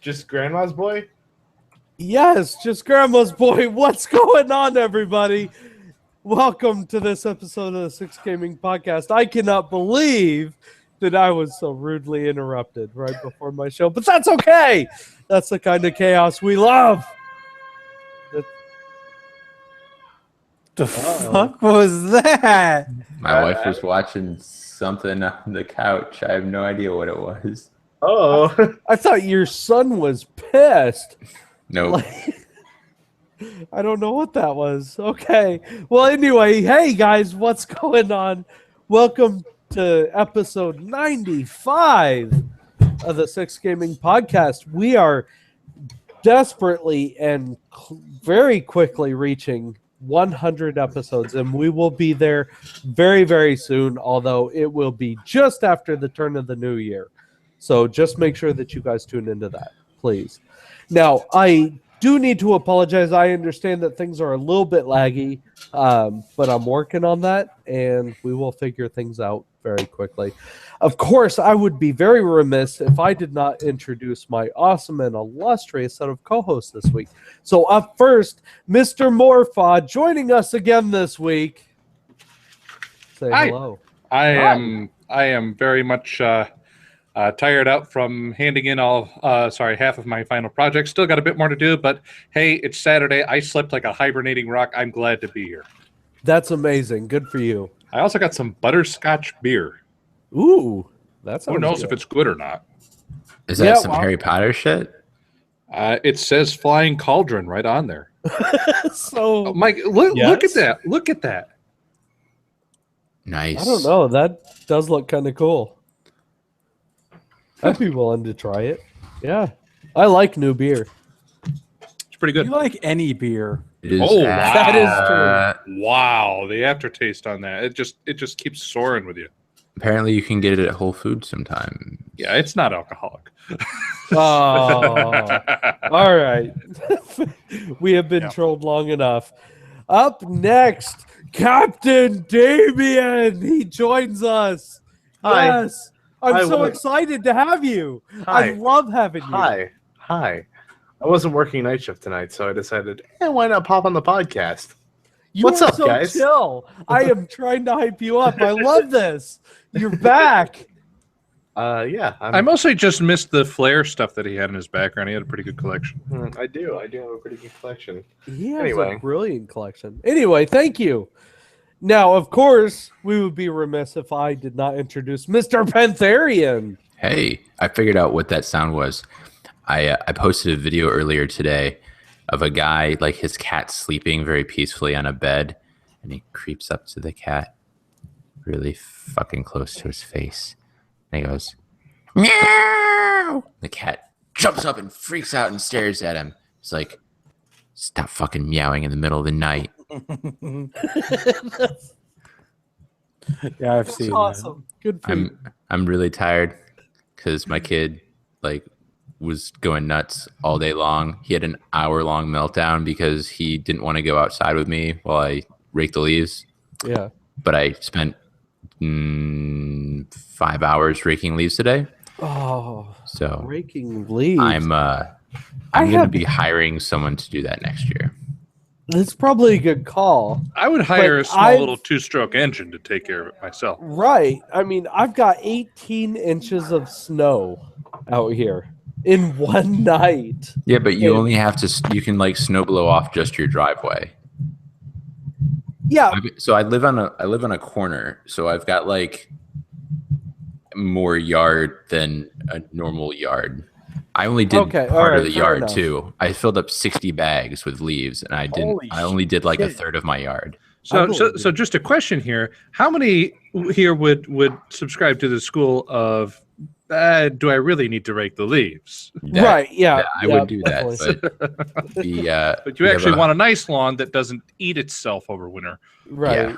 Just Grandma's boy? Yes, just Grandma's boy. What's going on, everybody? Welcome to this episode of the Six Gaming Podcast. I cannot believe that I was so rudely interrupted right before my show, but that's okay. That's the kind of chaos we love. The fuck was that? My wife was watching something on the couch. I have no idea what it was. Oh. I thought your son was pissed. Nope. I don't know what that was. Okay. Well, anyway, hey guys, what's going on? Welcome to episode 95 of the Six Gaming Podcast. We are desperately and very quickly reaching 100 episodes, and we will be there very, very soon, although it will be just after the turn of the new year. So just make sure that you guys tune into that, please. Now, I do need to apologize. I understand that things are a little bit laggy, but I'm working on that, and we will figure things out very quickly. Of course, I would be very remiss if I did not introduce my awesome and illustrious set of co-hosts this week. So up first, Mr. Morpha joining us again this week. Say Hi. hello. I am very much tired out from handing in half of my final project. Still got a bit more to do, but hey, it's Saturday. I slept like a hibernating rock. I'm glad to be here. That's amazing. Good for you. I also got some butterscotch beer. Ooh, that's Who knows if it's good or not? Is that Yeah, some well- Harry Potter shit? It says Flying Cauldron right on there. so. Oh, Mike, look Yes. at that. Look at that. Nice. I don't know. That does look kind of cool. I'd be willing to try it. Yeah, I like new beer. It's pretty good. You like any beer? It is, Oh, That is true. Wow, the aftertaste on that. It just keeps soaring with you. Apparently, you can get it at Whole Foods sometime. Yeah, it's not alcoholic. Oh, all right. We have been Yeah. trolled long enough. Up next, Captain Damien. He joins us. Hi. Yes. I'm Hi, so what- excited to have you. I Hi. love having you. Hi. I wasn't working night shift tonight, so I decided, why not pop on the podcast? You What's are up, so guys? chill. I am trying to hype you up. I love this. You're back. Yeah. I mostly just missed the Flair stuff that he had in his background. He had a pretty good collection. I do have a pretty good collection. He has Anyway. a brilliant collection. Anyway, thank you. Now, of course, we would be remiss if I did not introduce Mr. Pantherian. Hey, I figured out what that sound was. I posted a video earlier today of a guy, like his cat sleeping very peacefully on a bed, and he creeps up to the cat really fucking close to his face. And he goes, meow! The cat jumps up and freaks out and stares at him. It's like, stop fucking meowing in the middle of the night. Yeah, I've That's seen awesome. Good for you. I'm really tired because my kid was going nuts all day long. He had an hour-long meltdown because he didn't want to go outside with me while I raked the leaves. Yeah. But I spent 5 hours raking leaves today. Oh, So breaking leaves. I'm going to be hiring someone to do that next year. It's probably a good call. I would hire But a small little two-stroke engine to take care of it myself. Right. I mean, I've got 18 inches of snow out here in one night. Yeah, but you Yeah. only have to. You can snow blow off just your driveway. Yeah. So I live on a corner, so I've got more yard than a normal yard. I only did Okay, part alright, of the fair yard enough. too. I filled up 60 bags with leaves, and I Holy only did a shit. third of my yard. So, believe so, you. so just a question here: how many here would subscribe to the school of? Do I really need to rake the leaves? Right. Yeah. I yeah, would do definitely. that, but the But you we have actually a- want a nice lawn that doesn't eat itself over winter. Right.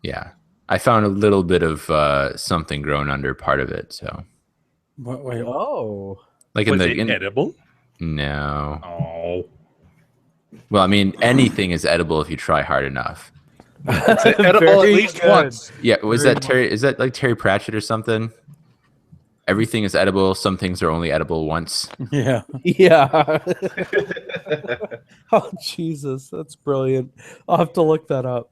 yeah. I found a little bit of something growing under part of it. So Wait, Oh. in Was the it edible? no. Oh, Well, I mean, anything is edible if you try hard enough. it's edible at Very least good. once. Yeah, was Very that Terry? Is that like Terry Pratchett or something? everything is edible. Some things are only edible once. Yeah. Yeah. Oh, Jesus. That's brilliant. I'll have to look that up.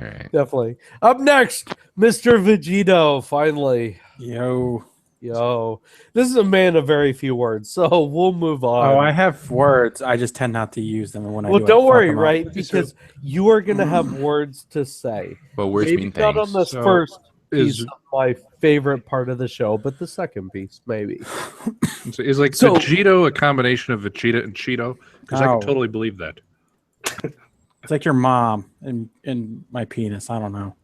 All right. Definitely. Up next, Mr. Vegito, finally. Yo. Yo. This is a man of very few words, so we'll move on. Oh, I have words. I just tend not to use them when I Well, do. don't I fuck worry, 'em up. right? Because you are going to have words to say. Well, words Maybe mean not on things. the So, first piece is- of my favorite part of the show, but the second piece, maybe. Is like So- Vegito a combination of Vegeta and Cheeto? Because I Oh. can totally believe that. It's like your mom and my penis. I don't know.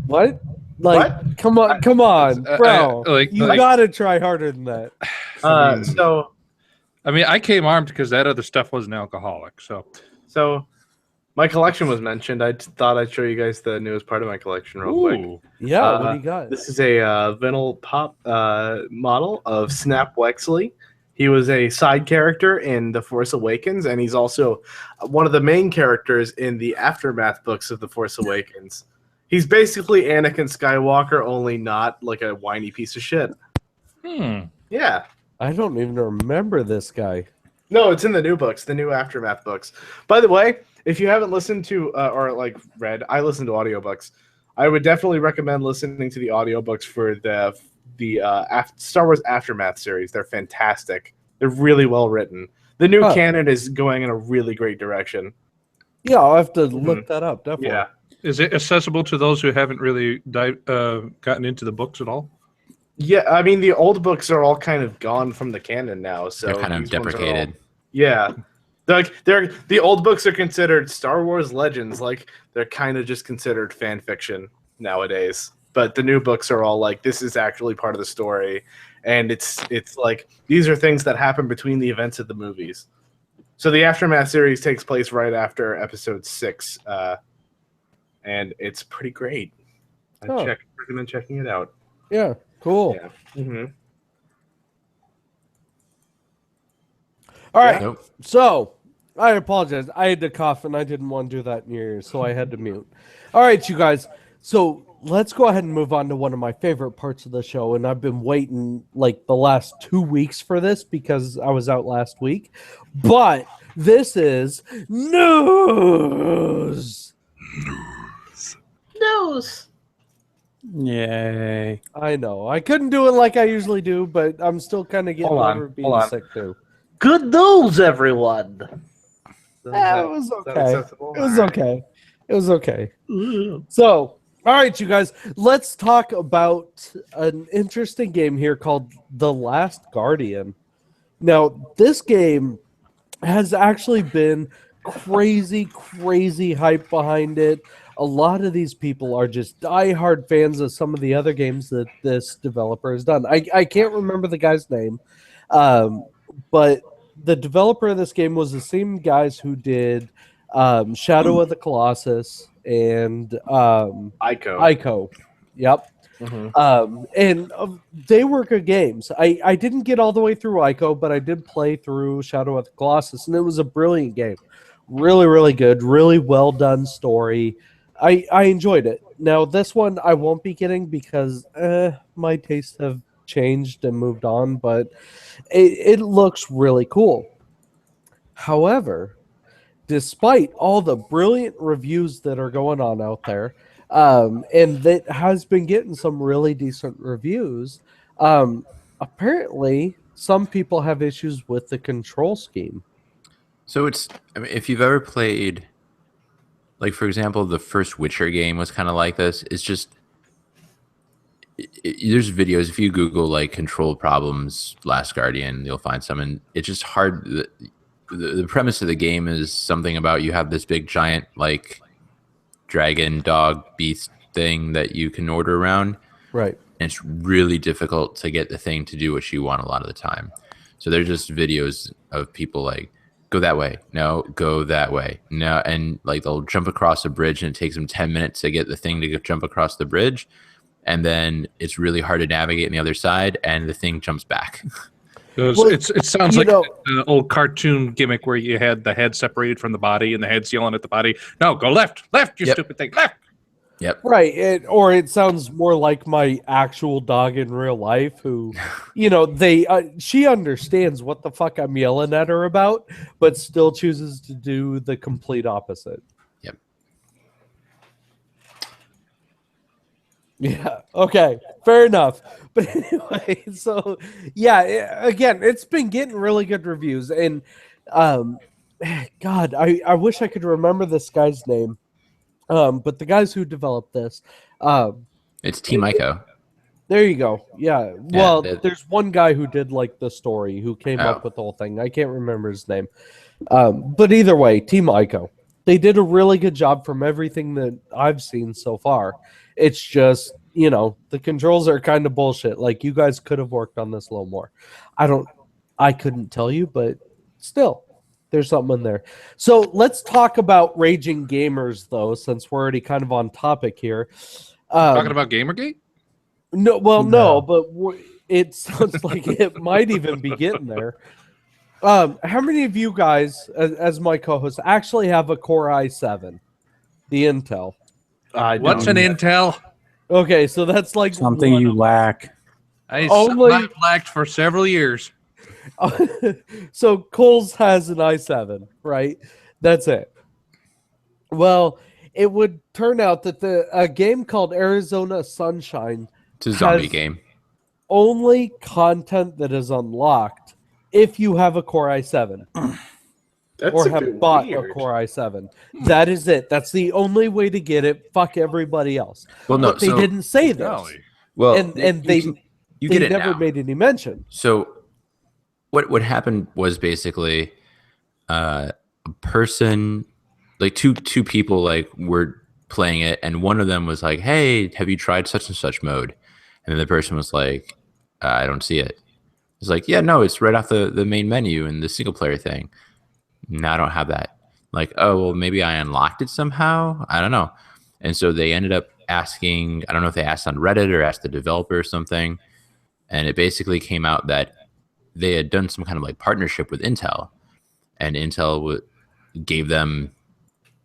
What? Like, What? come on, bro. You like- got to try harder than that. So I mean, I came armed because that other stuff wasn't alcoholic. So my collection was mentioned. I thought I'd show you guys the newest part of my collection real quick. Ooh. Yeah, what do you got? This is a vinyl pop model of Snap Wexley. He was a side character in The Force Awakens, and he's also one of the main characters in the Aftermath books of The Force Awakens. He's basically Anakin Skywalker, only not like a whiny piece of shit. Yeah. I don't even remember this guy. No, it's in the new books, the new Aftermath books. By the way, if you haven't listened to or like read, I listen to audiobooks. I would definitely recommend listening to the audiobooks for the Star Wars Aftermath series. They're fantastic. They're really well written. The new canon is going in a really great direction. Yeah, I'll have to look that up, definitely. Yeah. Is it accessible to those who haven't really gotten into the books at all? Yeah, I mean the old books are all kind of gone from the canon now, so They're kind of these ones are all- deprecated. yeah. They're the old books are considered Star Wars legends, like they're kind of just considered fan fiction nowadays. But the new books are all like this is actually part of the story, and it's like these are things that happen between the events of the movies. So the Aftermath series takes place right after Episode 6, and it's pretty great. I recommend checking it out. Yeah, cool. Yeah. Mm-hmm. All right, Nope. so I apologize. I had to cough, and I didn't want to do that in your ears, so I had to mute. All right, you guys. So let's go ahead and move on to one of my favorite parts of the show, and I've been waiting like the last 2 weeks for this because I was out last week. But this is news. News. Yay. I know. I couldn't do it like I usually do, but I'm still kind of getting Hold on, over being hold on. sick too. Good news, everyone. It was okay. acceptable? It was okay. It was okay. So, all right, you guys, let's talk about an interesting game here called The Last Guardian. Now, this game has actually been crazy hype behind it. A lot of these people are just diehard fans of some of the other games that this developer has done. I can't remember the guy's name, but the developer of this game was the same guys who did Shadow of the Colossus and Ico. Yep. Mm-hmm. They were good games. I didn't get all the way through Ico, but I did play through Shadow of the Colossus, and it was a brilliant game. Really good. Really well done story. I enjoyed it. Now, this one I won't be getting because my tastes have changed and moved on, but it looks really cool. However, despite all the brilliant reviews that are going on out there, and that has been getting some really decent reviews, apparently some people have issues with the control scheme. So if you've ever played, like for example, the first Witcher game was kind of like this. It's just there's videos. If you Google like control problems, Last Guardian, you'll find some, and it's just hard. The premise of the game is something about you have this big giant like dragon dog beast thing that you can order around, Right. and it's really difficult to get the thing to do what you want a lot of the time. So they're just videos of people like, go that way, no, go that way, no, and like they'll jump across a bridge and it takes them 10 minutes to get the thing to jump across the bridge, and then it's really hard to navigate on the other side and the thing jumps back. It sounds you like know- an old cartoon gimmick where you had the head separated from the body and the head's yelling at the body, no, go left, you Yep. stupid thing, left. Yep. Right, or it sounds more like my actual dog in real life who, she understands what the fuck I'm yelling at her about, but still chooses to do the complete opposite. Yep. Yeah, okay, fair enough. But anyway, so, yeah, again, it's been getting really good reviews, and, God, I wish I could remember this guy's name. But the guys who developed this, It's Team Ico. there you go. Yeah. Well, there's one guy who did like the story who came Oh. up with the whole thing. I can't remember his name. But either way, Team Ico. They did a really good job from everything that I've seen so far. It's just, the controls are kind of bullshit. Like, you guys could have worked on this a little more. I couldn't tell you, but still, there's something in there. So let's talk about Raging Gamers, though, since we're already kind of on topic here. Talking about Gamergate? No, well, no, but it sounds like it might even be getting there. How many of you guys, as my co-host, actually have a Core i7, the Intel? What's an Intel? Okay, so that's like Something you lack. I've lacked for several years. So Coles has an i7, right? That's it. Well, it would turn out that a game called Arizona Sunshine It's a zombie has game. only content that is unlocked if you have a Core i7 That's or a bit have bought weird. a Core i7. That is it. That's the only way to get it. Fuck everybody else. Well, no, But they so- didn't say this. Golly. Well, and you they get it never now. made any mention. So what happened was basically a person, like two people, like were playing it, and one of them was like, "Hey, have you tried such and such mode?" And then the person was like, "I don't see it." It's like, "Yeah, no, it's right off the main menu in the single player thing." No, I don't have that. Like, oh, well, maybe I unlocked it somehow. I don't know. And so they ended up asking, I don't know if they asked on Reddit or asked the developer or something. And it basically came out that they had done some kind of like partnership with Intel, and Intel gave them,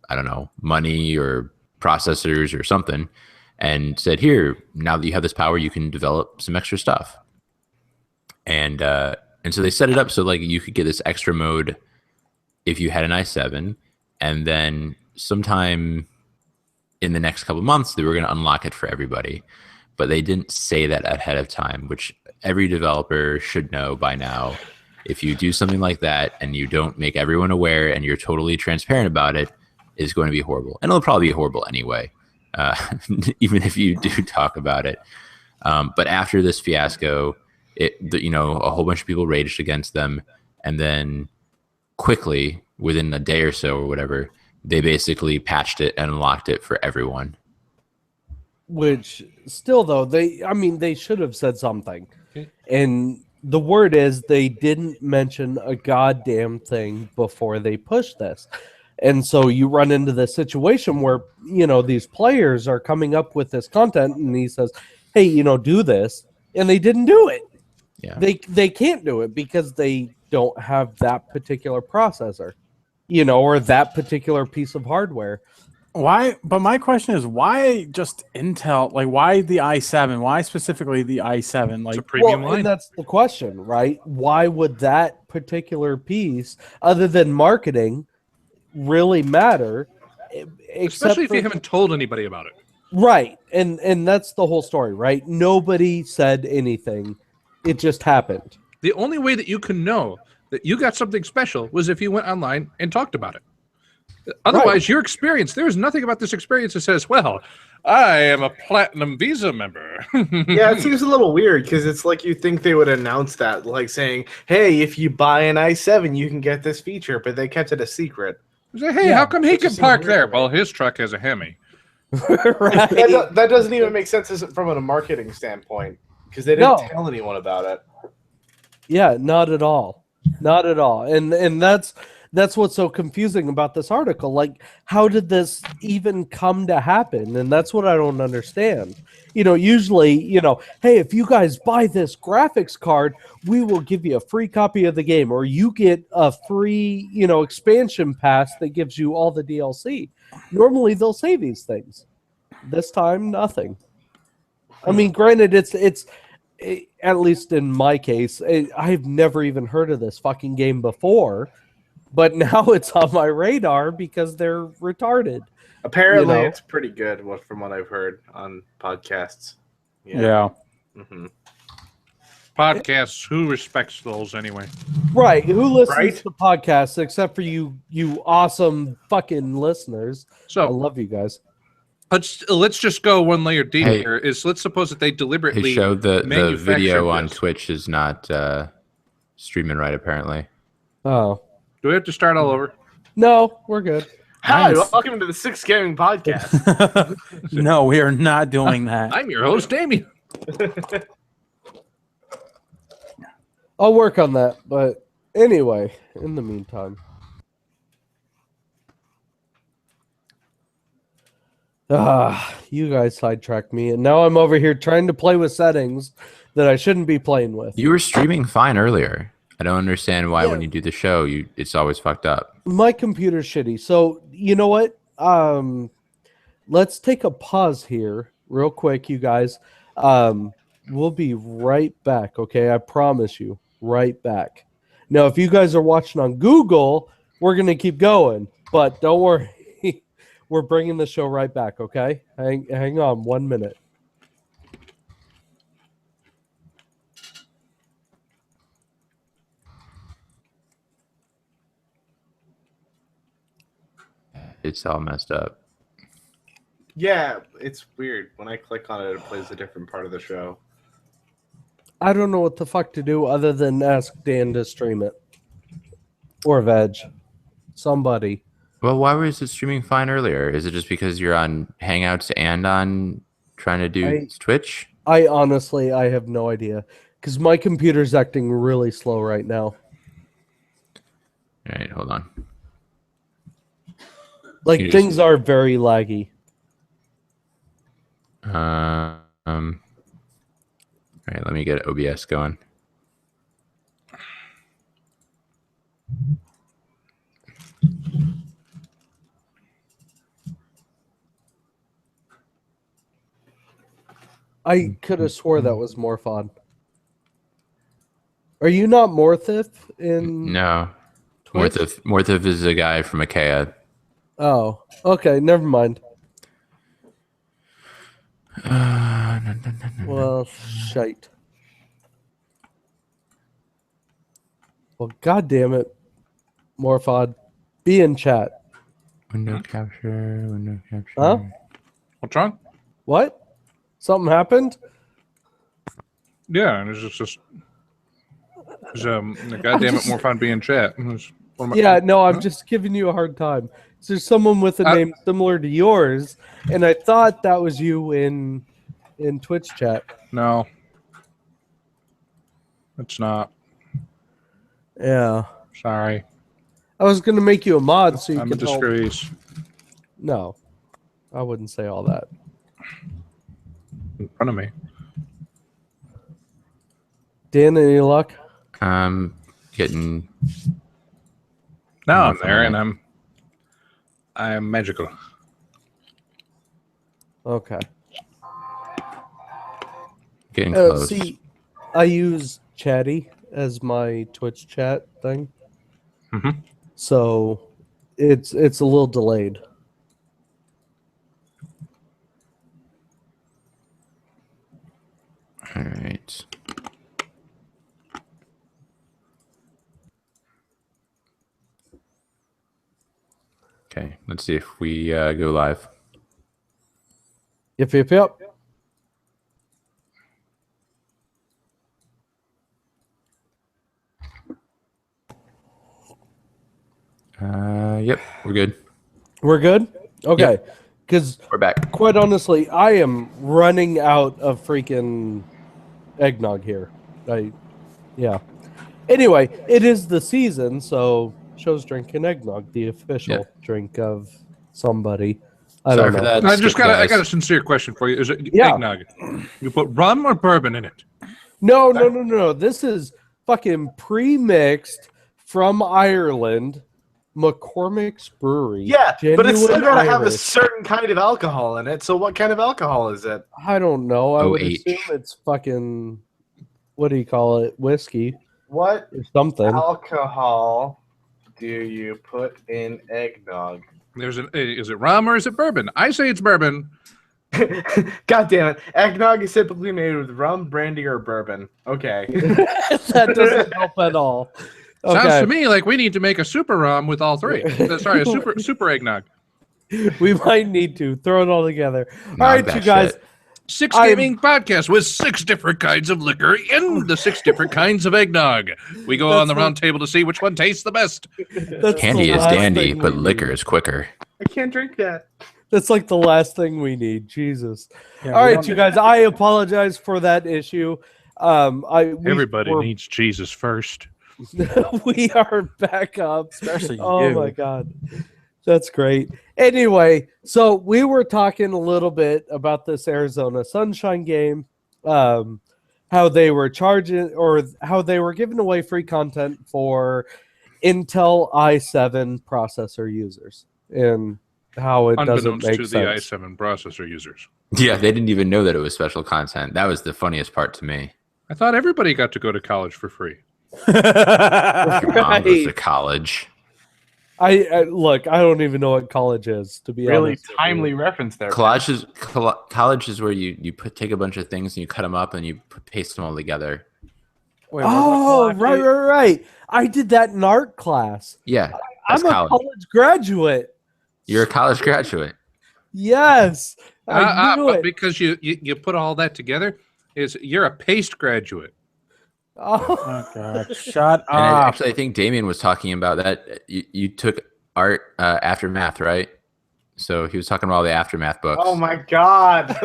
I don't know, money or processors or something, and said, "Here, now that you have this power, you can develop some extra stuff." And so they set it up so like you could get this extra mode if you had an i7, and then sometime in the next couple of months they were going to unlock it for everybody. But they didn't say that ahead of time, which every developer should know by now. If you do something like that and you don't make everyone aware and you're totally transparent about it, it's going to be horrible. And it'll probably be horrible anyway, even if you do talk about it. But after this fiasco, a whole bunch of people raged against them. And then quickly, within a day or so or whatever, they basically patched it and unlocked it for everyone. Which still, though, they should have said something. And the word is they didn't mention a goddamn thing before they pushed this. And so you run into this situation where, these players are coming up with this content and he says, "Hey, do this." And they didn't do it. Yeah. They can't do it because they don't have that particular processor, or that particular piece of hardware. Why? But my question is, why just Intel? Like, why the i7? Why specifically the i7? Like, It's a premium line. And that's the question, right? Why would that particular piece, other than marketing, really matter? Especially if you haven't told anybody about it. Right, and that's the whole story, right? Nobody said anything. It just happened. The only way that you can know that you got something special was if you went online and talked about it. Otherwise, your experience, there's nothing about this experience that says, "Well, I am a Platinum Visa member." Yeah, it seems a little weird because it's like you think they would announce that, like saying, "Hey, if you buy an i7, you can get this feature," but they kept it a secret. Say, "Hey, Yeah, how come he which can seems park weird there?" to me. Well, his truck has a Hemi. Right. That doesn't even make sense from a marketing standpoint because they didn't No. tell anyone about it. Yeah, not at all. Not at all. And that's what's so confusing about this article. Like, how did this even come to happen? And that's what I don't understand. Usually, hey, if you guys buy this graphics card, we will give you a free copy of the game, or you get a free, expansion pass that gives you all the DLC. Normally, they'll say these things. this time, nothing. I mean, granted, at least in my case, I've never even heard of this fucking game before, but now it's on my radar because they're retarded. Apparently, You know? it's pretty good. From what I've heard on podcasts. Yeah. hmm Podcasts. Who respects those anyway? Right? Who listens Right? to podcasts except for you awesome fucking listeners? I So love you guys. let's just go one layer deeper. Hey. Here. Let's suppose that they Hey, deliberately show the manufactured video on this. Twitch is not streaming right, apparently. Oh Do we have to start all over? no, we're good. Hi, Nice. welcome to the Six Gaming Podcast. No, we are not doing that. I'm your host, Damien. I'll work on that. But anyway, in the meantime. You guys sidetracked me, and now I'm over here trying to play with settings that I shouldn't be playing with. You were streaming fine earlier. I don't understand why when Yeah. you do the show, it's always fucked up. My computer's shitty. So you know what? Let's take a pause here real quick, you guys. We'll be right back, okay? I promise you, right back. Now, if you guys are watching on Google, we're gonna keep going, but don't worry. We're bringing the show right back, okay? Hang on 1 minute. It's all messed up. Yeah, it's weird. When I click on it, it plays a different part of the show. I don't know what the fuck to do other than ask Dan to stream it. Or Veg. Somebody. Well, why was it streaming fine earlier? Is it just because you're on Hangouts and on trying to do Twitch? I honestly have no idea. Because my computer's acting really slow right now. All right, hold on. Like, You just- things are very laggy. All right, let me get OBS going. I could have swore that was Morphon. Are you not Morthith in No, Twitch? Morthif is a guy from Achaea. Oh, okay, never mind. Well, shite. Well, god damn it, Morphod. Be in chat. Window capture, window capture. Huh? What's wrong? What? Something happened? Yeah, and it's just goddamn it, more fun being chat. Yeah, no, I'm just giving you a hard time. So there's someone with a name similar to yours, and I thought that was you in Twitch chat. No, it's not. Yeah. Sorry, I was gonna make you a mod so you I'm a could help. disgrace. No, I wouldn't say all that. In front of me. Dan, any luck? Getting Now I'm there, and I'm magical. Okay. getting close. See, I use Chatty as my Twitch chat thing, Mhm. so it's a little delayed. All right. Okay, let's see if we go live. Yep. Yep, we're good. We're good? Okay. Because We're back. quite honestly, I am running out of freaking eggnog here. Yeah. Anyway, it is the season, so Show's drinking eggnog, the official drink of somebody. I Sorry don't for know. that. I just Skip, got I guys. got a sincere question for you. Is it Yeah. eggnog? You put rum or bourbon in it? No. This is fucking pre-mixed from Ireland. McCormick's Brewery. Yeah, but it's still Genuine gotta have a Irish. certain kind of alcohol in it. So what kind of alcohol is it? I don't know. I would OH. assume it's fucking, what do you call it? Whiskey What or something. alcohol do you put in eggnog? Is it rum or is it bourbon? I say it's bourbon. God damn it. Eggnog is typically made with rum, brandy, or bourbon. Okay. That doesn't help at all. Sounds to me like we need to make a super rum with all three. Sorry, a super eggnog. We might need to throw it all together. All Nog right, that you guys. shit. 6 I'm- gaming podcast with 6 different kinds of liquor in the 6 different kinds of eggnog. We go on the round table to see which one tastes the best. That's Candy the is last dandy, thing but we liquor need. is quicker. I can't drink that. That's like the last thing we need. Jesus. Yeah, All we right, don't you need- guys. I apologize for that issue. Everybody we're- needs Jesus first. we are back up. Especially Oh you. my god. That's great. Anyway, so we were talking a little bit about this Arizona Sunshine game, how they were charging or how they were giving away free content for Intel i7 processor users and how it doesn't Unbeknownst make to the sense. i7 processor users. Yeah, they didn't even know that it was special content. That was the funniest part to me. I thought everybody got to go to college for free. Your mom goes to Right. college. I look, I don't even know what college is, to be Really honest. with you. timely reference there. College is where you take a bunch of things and you cut them up and you paste them all together. Wait, what Oh, about right. I did that in art class. Yeah, that's I'm a college. college graduate. You're a college graduate. Yes, I knew But it. because you put all that together, you're a paste graduate. Oh, Oh god! Shut And up. actually, I think Damien was talking about that. You took art after math, right? So he was talking about all the aftermath books. Oh my god.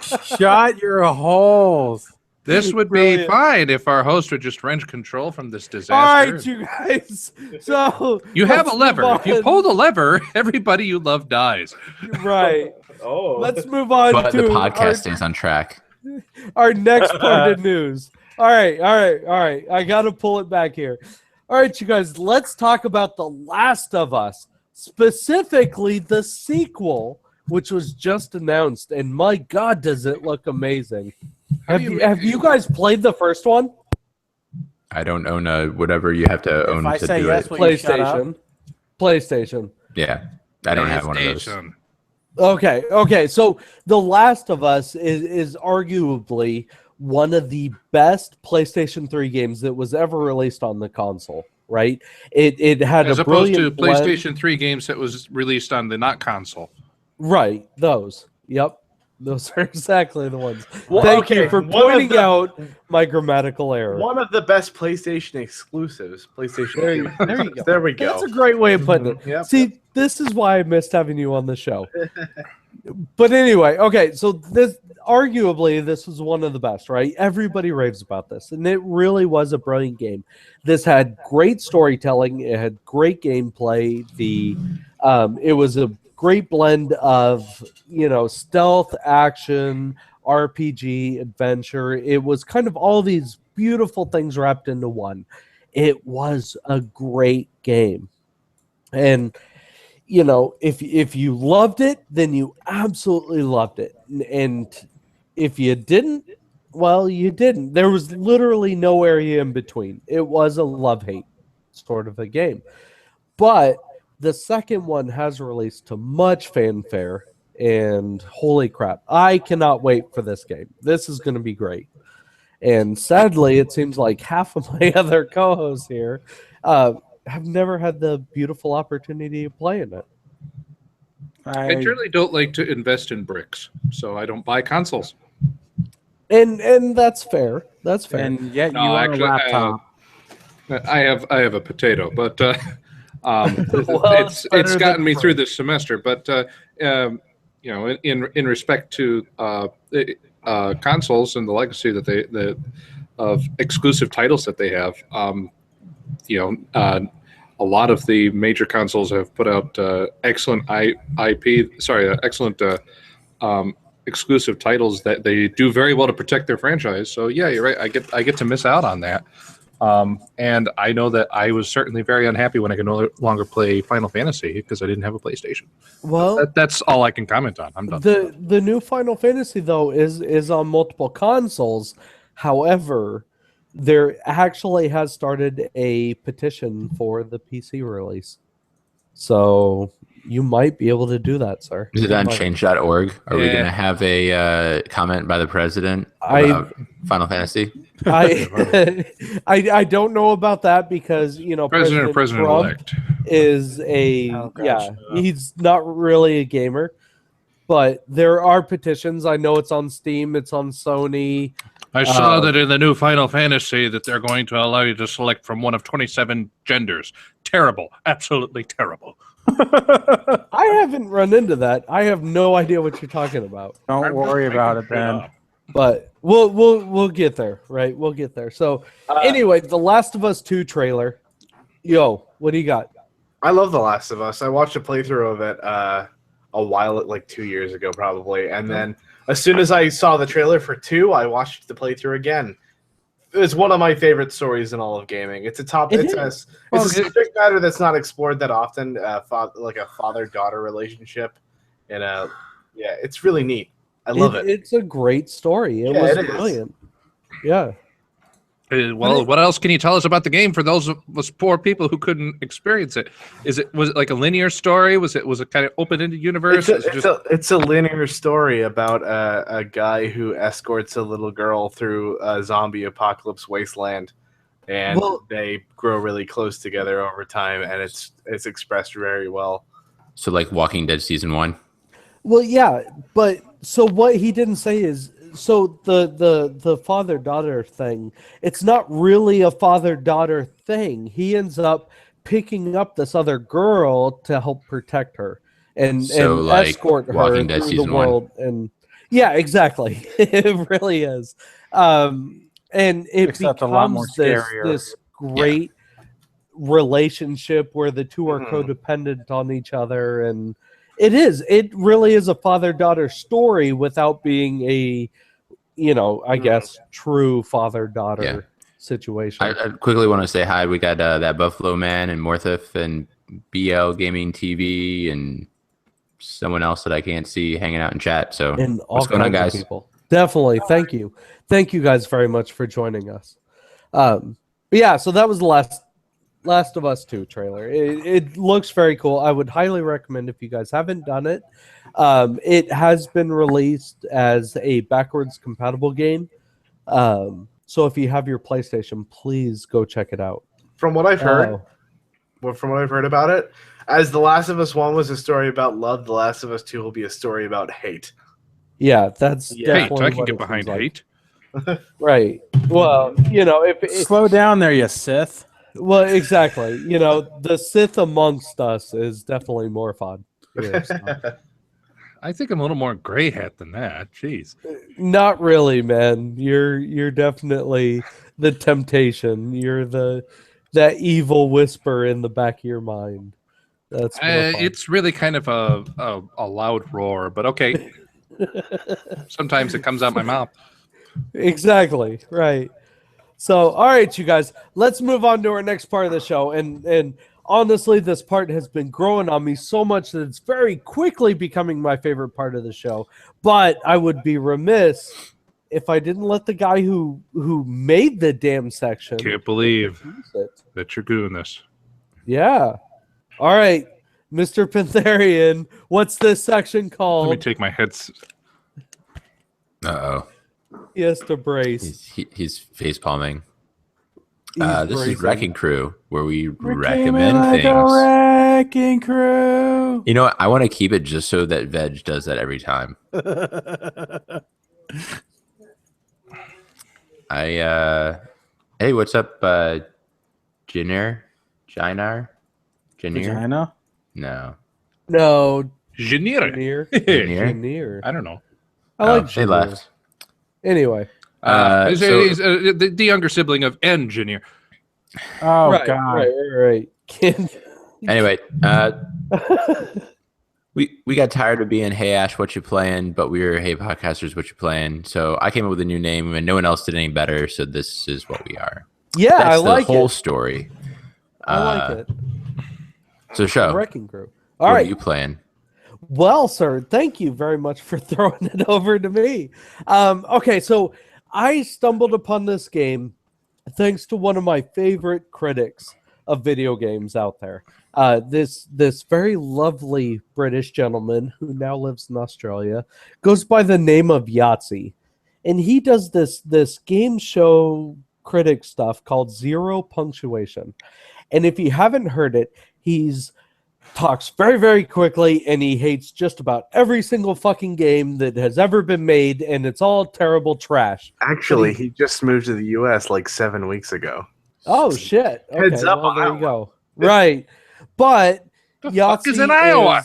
Shut your holes. This would be Brilliant. fine if our host would just wrench control from this disaster. all right, you guys. So You have a let's lever. move If you on. pull the lever, everybody you love dies. right, Oh. let's move on but to the podcast stays on track. our next part of news. All right. I got to pull it back here. All right, you guys. Let's talk about The Last of Us, specifically the sequel, which was just announced. And my God, does it look amazing! Have you guys played the first one? I don't own whatever you have to own I to say do yes, it. will you shut up? PlayStation. Yeah, I don't have one of those. PlayStation. Okay. So The Last of Us is arguably one of the best PlayStation 3 games that was ever released on the console, right? It had As a opposed brilliant to blend- PlayStation 3 games that was released on the not console. Right, those. Yep. Those are exactly the ones. Well, Thank okay, you for one of pointing the- out my grammatical error. One of the best PlayStation exclusives. PlayStation. There you exclusives. go. There we go. That's a great way of putting it. Yep. See, this is why I missed having you on the show. But anyway, okay, so this arguably this was one of the best, right? Everybody raves about this, and it really was a brilliant game. This had great storytelling, it had great gameplay. It was a great blend of stealth, action, RPG, adventure. It was kind of all these beautiful things wrapped into one. It was a great game. And if you loved it, then you absolutely loved it. And if you didn't, well, you didn't. There was literally no area in between. It was a love-hate sort of a game. But the second one has released to much fanfare, and holy crap, I cannot wait for this game. This is going to be great. And sadly, it seems like half of my other co-hosts here have never had the beautiful opportunity of playing it. I generally don't like to invest in bricks, so I don't buy consoles. And that's fair. That's fair. And yet No, you are actually, a laptop. I have a potato, but Well, it's better gotten than me through free. this semester. But in respect to consoles and the legacy that of exclusive titles that they have, a lot of the major consoles have put out excellent exclusive titles that they do very well to protect their franchise. So yeah, you're right. I get to miss out on that. And I know that I was certainly very unhappy when I could no longer play Final Fantasy because I didn't have a PlayStation. Well, That's all I can comment on. I'm done. the new Final Fantasy though is on multiple consoles. However, there actually has started a petition for the PC release, so you might be able to do that, sir. Is it You on might. change.org? Are we Yeah. going to have a comment by the president I- about Final Fantasy? I don't know about that because President Trump elect. is a Oh, gosh. he's not really a gamer, but there are petitions. I know it's on Steam, it's on Sony. I saw that in the new Final Fantasy that they're going to allow you to select from one of 27 genders. Terrible. Absolutely terrible. I haven't run into that. I have no idea what you're talking about. Don't I'm worry just about making it, then. shit up. But we'll get there, right? We'll get there. So anyway, The Last of Us 2 trailer. Yo, what do you got? I love The Last of Us. I watched a playthrough of it a while, like 2 years ago, probably. And then as soon as I saw the trailer for 2, I watched the playthrough again. It's one of my favorite stories in all of gaming. It's a top. It It's is. a subject matter that's not explored that often. Like a father-daughter relationship, and yeah, it's really neat. I love it. It's a great story. It Yeah, was it is. brilliant. Yeah. Well, what else can you tell us about the game for those of us poor people who couldn't experience it? Was it like a linear story? Was it kind of open-ended universe? It's a linear story about a guy who escorts a little girl through a zombie apocalypse wasteland, and Well- they grow really close together over time, and it's expressed very well. So like Walking Dead season 1? Well, yeah, but so what he didn't say is so the father-daughter thing, it's not really a father-daughter thing. He ends up picking up this other girl to help protect her and So, like, escort her Walking Dead through the season 1. world. And yeah, exactly. It really is. And it Except a lot more becomes this, scarier. this great relationship where the two are Mhm. codependent on each other, and it really is a father-daughter story without being a I guess true father-daughter Yeah. situation. I quickly want to say hi. We got that Buffalo Man and Morthif and BL Gaming TV and someone else that I can't see hanging out in chat. So And all what's going on, kinds of guys? people. Definitely. Thank you guys very much for joining us. But yeah, so that was the Last of Us 2 trailer. It looks very cool. I would highly recommend if you guys haven't done it. It has been released as a backwards compatible game. So if you have your PlayStation, please go check it out. From what I've heard, Oh, from what I've heard about it, as The Last of Us 1 was a story about love, The Last of Us 2 will be a story about hate. yeah, that's Yeah. Hate. definitely I can what get it behind seems like. hate. Right. Well, if Slow down there, you Sith. well, exactly. The Sith amongst us is definitely more fun. here, so. I think I'm a little more gray hat than that. Jeez. Not really, man. You're definitely the temptation. You're that evil whisper in the back of your mind. That's more fun. It's really kind of a loud roar, but okay. Sometimes it comes out my mouth. Exactly right. So, all right, you guys, let's move on to our next part of the show. And honestly, this part has been growing on me so much that it's very quickly becoming my favorite part of the show. But I would be remiss if I didn't let the guy who made the damn section Can't believe use it. that you're doing this. Yeah. All right, Mr. Pantherian, what's this section Let me called? take my heads. Uh-oh. He has to brace. He's face palming. He's This is bracing. Wrecking Crew, where we Came recommend like things. a wrecking crew. You know what? I want to keep it just so that Veg does that every time. Hey, what's up, Jinar? Jinar? Vagina? No. No, Genere. near. Janier? Near. I don't know. I like they Janier. left. Anyway. He's the younger sibling of Engineer. Oh, right, God. right. Anyway, we got tired of being Hey Ash, what you playing? But we were Hey Podcasters, what you playing? So I came up with a new name, and no one else did any better. So this is what we are. Yeah, That's I the like whole it. story. I like it. So, show. Wrecking Crew. What All are right. you playing? Well, sir, thank you very much for throwing it over to me. Okay, so I stumbled upon this game thanks to one of my favorite critics of video games out there. This very lovely British gentleman who now lives in Australia goes by the name of Yahtzee, and he does this game show critic stuff called Zero Punctuation. And if you haven't heard it, he's talks very, very quickly, and he hates just about every single fucking game that has ever been made, and it's all terrible trash. Actually, he just moved to the U.S. like 7 weeks ago. Oh shit! Okay, Heads up, well, there you Iowa. go. Right, but The fuck is in Yahtzee Iowa?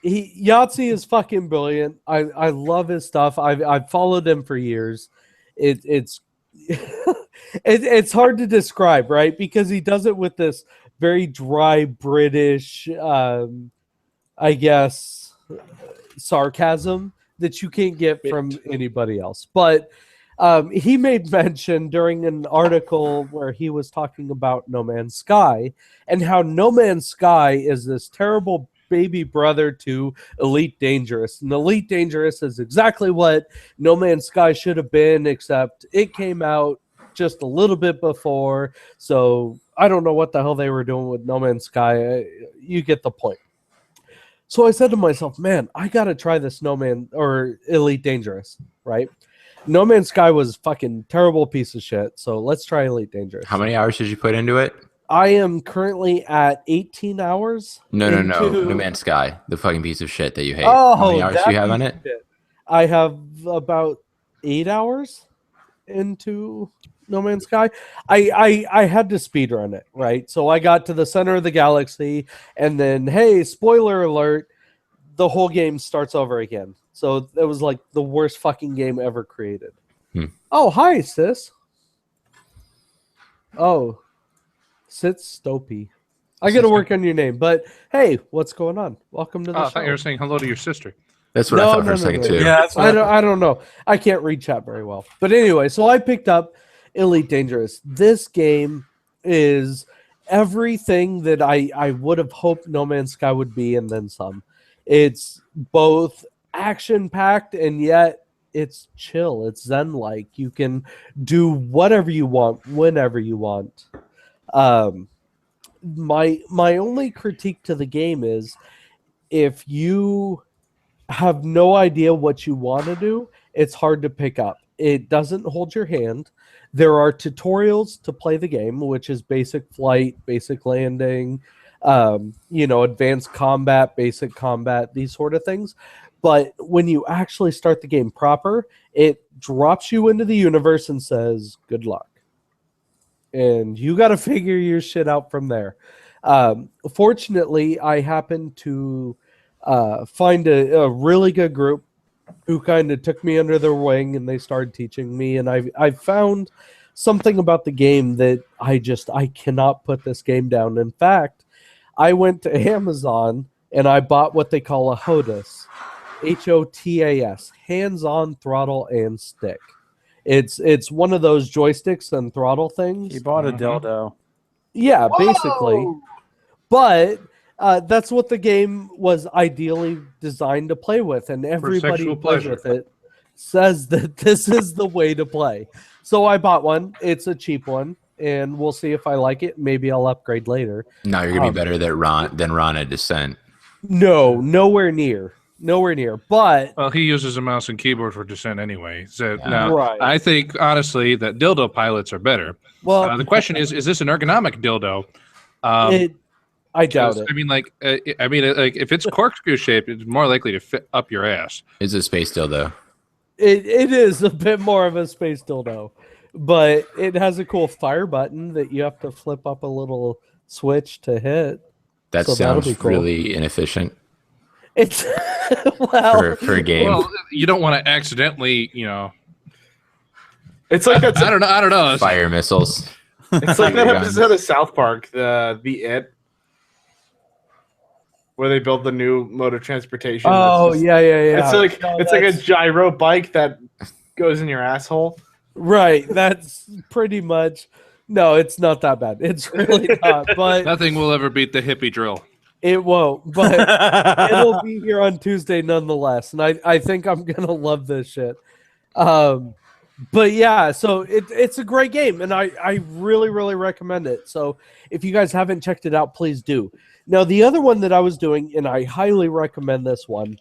Yahtzee is fucking brilliant. I love his stuff. I've followed him for years. It's it's hard to describe, right? Because he does it with this very dry British, I guess, sarcasm that you can't get from anybody else. But he made mention during an article where he was talking about No Man's Sky and how No Man's Sky is this terrible baby brother to Elite Dangerous. And Elite Dangerous is exactly what No Man's Sky should have been, except it came out just a little bit before. So I don't know what the hell they were doing with No Man's Sky. You get the point. So I said to myself, man, I got to try this No Man or Elite Dangerous, right? No Man's Sky was fucking terrible piece of shit. So let's try Elite Dangerous. How many hours did you put into it? I am currently at 18 hours. No. into- No Man's Sky, the fucking piece of shit that you hate. Oh, How many hours that do you have on piece it? of shit. I have about 8 hours into No Man's Sky. I had to speedrun it, right? So I got to the center of the galaxy, and then, hey, spoiler alert, the whole game starts over again. So it was like the worst fucking game ever created. Oh, hi, sis. Oh, Sits Stopey. I got to work on your name, but hey, what's going on? Welcome to the Oh, I show. thought you were saying hello to your sister. That's what I thought for a second too. Yeah, that's what I don't know. I can't read chat very well. But anyway, so I picked up Elite Dangerous. This game is everything that I would have hoped No Man's Sky would be, and then some. It's both action-packed, and yet it's chill. It's zen-like. You can do whatever you want, whenever you want. My only critique to the game is if you have no idea what you want to do, it's hard to pick up. It doesn't hold your hand. There are tutorials to play the game, which is basic flight, basic landing, advanced combat, basic combat, these sort of things. But when you actually start the game proper, it drops you into the universe and says, good luck. And you got to figure your shit out from there. Fortunately, I happened to find a really good group who kind of took me under their wing, and they started teaching me. And I found something about the game that I cannot put this game down. In fact, I went to Amazon and I bought what they call a HOTAS, HOTAS, hands-on throttle and stick. It's one of those joysticks and throttle things. He bought a dildo. Yeah, basically. But that's what the game was ideally designed to play with, and everybody sexual who plays pleasure. with it says that this is the way to play. So I bought one. It's a cheap one, and we'll see if I like it. Maybe I'll upgrade later. No, you're gonna be better than Ron at Descent. No, nowhere near. Nowhere near. But Well, he uses a mouse and keyboard for Descent anyway. So Yeah. now, Right. I think honestly that dildo pilots are better. well, The question is this an ergonomic dildo? I doubt it. I mean, like if it's corkscrew shaped, it's more likely to fit up your ass. It's a space dildo. It is a bit more of a space dildo, but it has a cool fire button that you have to flip up a little switch to hit. That So that'll sounds be cool. really inefficient It's well, for a game. Well, you don't want to accidentally, It's like that. I don't know. It's- Fire missiles. It's like that Guns. episode of South Park, the It, where they build the new mode of transportation. oh that's just- yeah. It's like No, it's like a that's- gyro bike that goes in your asshole. right. That's pretty much. No, it's not that bad. It's really not, but Nothing will ever beat the hippie drill. it won't. But it'll be here on Tuesday nonetheless, and I think I'm gonna love this shit. But yeah, so it's a great game, and I really, really recommend it. So if you guys haven't checked it out, please do. Now, the other one that I was doing, and I highly recommend this one,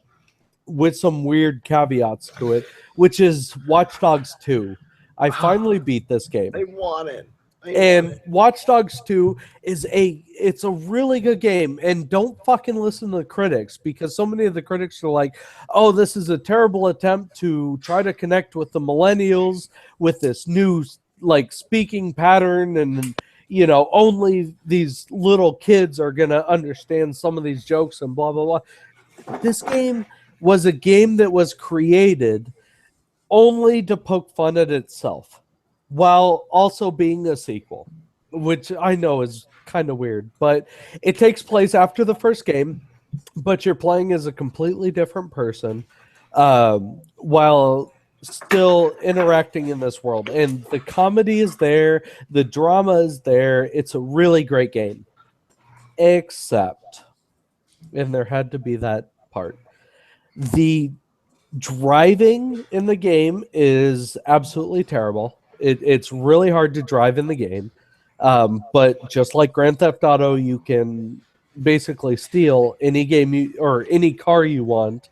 with some weird caveats to it, which is Watch Dogs 2. I finally beat this game. I want it. And Watch Dogs 2 it's a really good game, and don't fucking listen to the critics, because so many of the critics are like, oh, this is a terrible attempt to try to connect with the millennials with this new like speaking pattern, and you know, only these little kids are gonna understand some of these jokes and blah blah blah. This game was a game that was created only to poke fun at itself, while also being a sequel, which I know is kind of weird, but it takes place after the first game, but you're playing as a completely different person, while still interacting in this world. And the comedy is there, the drama is there. It's a really great game, except, and there had to be that part, the driving in the game is absolutely terrible. It's really hard to drive in the game. But just like Grand Theft Auto, you can basically steal any game or any car you want.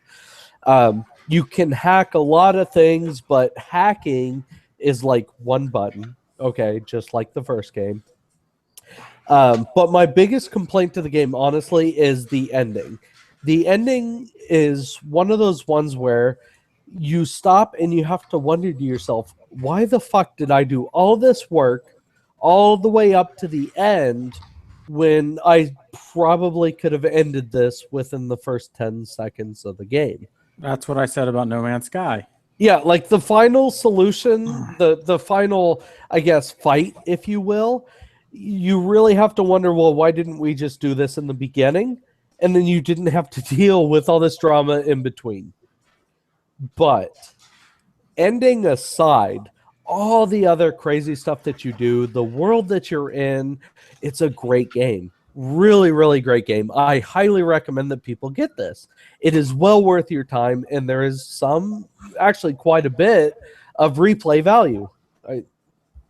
You can hack a lot of things, but hacking is like one button. Okay, just like the first game. But my biggest complaint to the game, honestly, is the ending. The ending is one of those ones where you stop and you have to wonder to yourself, why the fuck did I do all this work all the way up to the end when I probably could have ended this within the first 10 seconds of the game? That's what I said about No Man's Sky. Yeah, like the final solution, the final, I guess, fight, if you will, you really have to wonder, well, why didn't we just do this in the beginning? And then you didn't have to deal with all this drama in between. But ending aside, all the other crazy stuff that you do, the world that you're in, it's a great game. Really, really great game. I highly recommend that people get this. It is well worth your time, and there is actually quite a bit of replay value.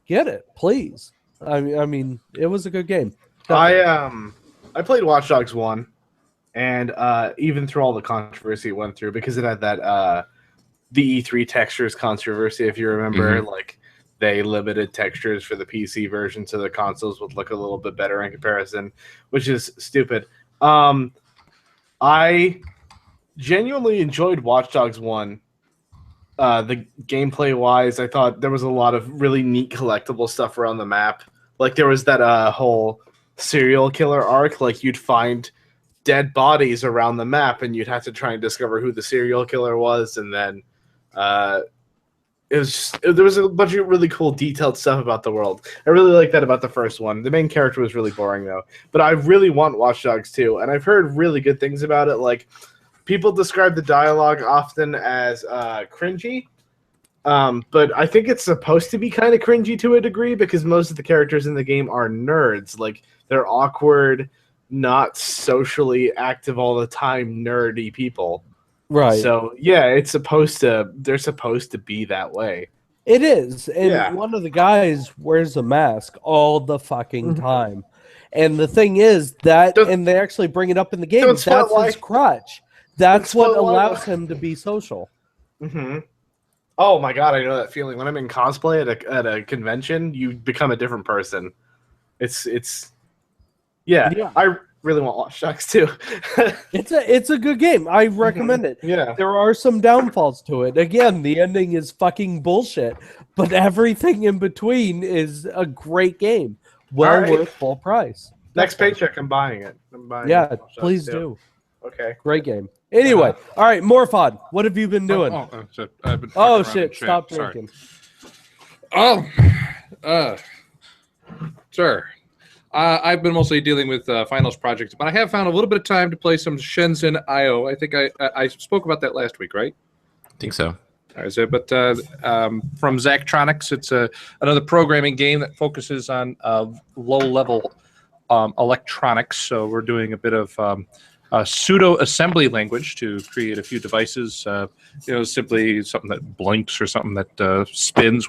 Get it, please. I mean, it was a good game. I played Watch Dogs 1, and even through all the controversy it went through, because it had that the E3 textures controversy, if you remember, like they limited textures for the PC version so the consoles would look a little bit better in comparison, which is stupid. I genuinely enjoyed Watch Dogs 1. The gameplay wise, I thought there was a lot of really neat collectible stuff around the map. Like there was that whole serial killer arc, like you'd find dead bodies around the map and you'd have to try and discover who the serial killer was, and then there was a bunch of really cool detailed stuff about the world. I really like that about the first one. The main character was really boring though, but I really want Watch Dogs 2, and I've heard really good things about it. Like people describe the dialogue often as cringy, but I think it's supposed to be kind of cringy to a degree, because most of the characters in the game are nerds. Like they're awkward, not socially active all the time, nerdy people. Right. So yeah, they're supposed to be that way. It is. And Yeah. one of the guys wears a mask all the fucking time. And the thing is that, and they actually bring it up in the game, Don't spoil that's why. his crutch. That's Don't what spoil why. allows him to be social. Mm-hmm. Oh my god, I know that feeling. When I'm in cosplay at a convention, you become a different person. It's Yeah. I really want Watch Dogs too. It's a good game. I recommend it. Yeah. There are some downfalls to it. Again, the ending is fucking bullshit, but everything in between is a great game. Well All right. worth full price. Next paycheck, I'm buying it. Yeah, Watch Dogs please 2. do. Okay. Great game. Anyway, all right, Morphod, what have you been doing? Shit. I've been Oh, fucking around in shit, chat. stop Sorry. drinking. Sure. I've been mostly dealing with finals projects, but I have found a little bit of time to play some Shenzhen IO. I think I spoke about that last week, right? I think so. Is it? But from Zachtronics, it's another programming game that focuses on low-level electronics. So we're doing a bit of pseudo assembly language to create a few devices. Simply something that blinks or something that spins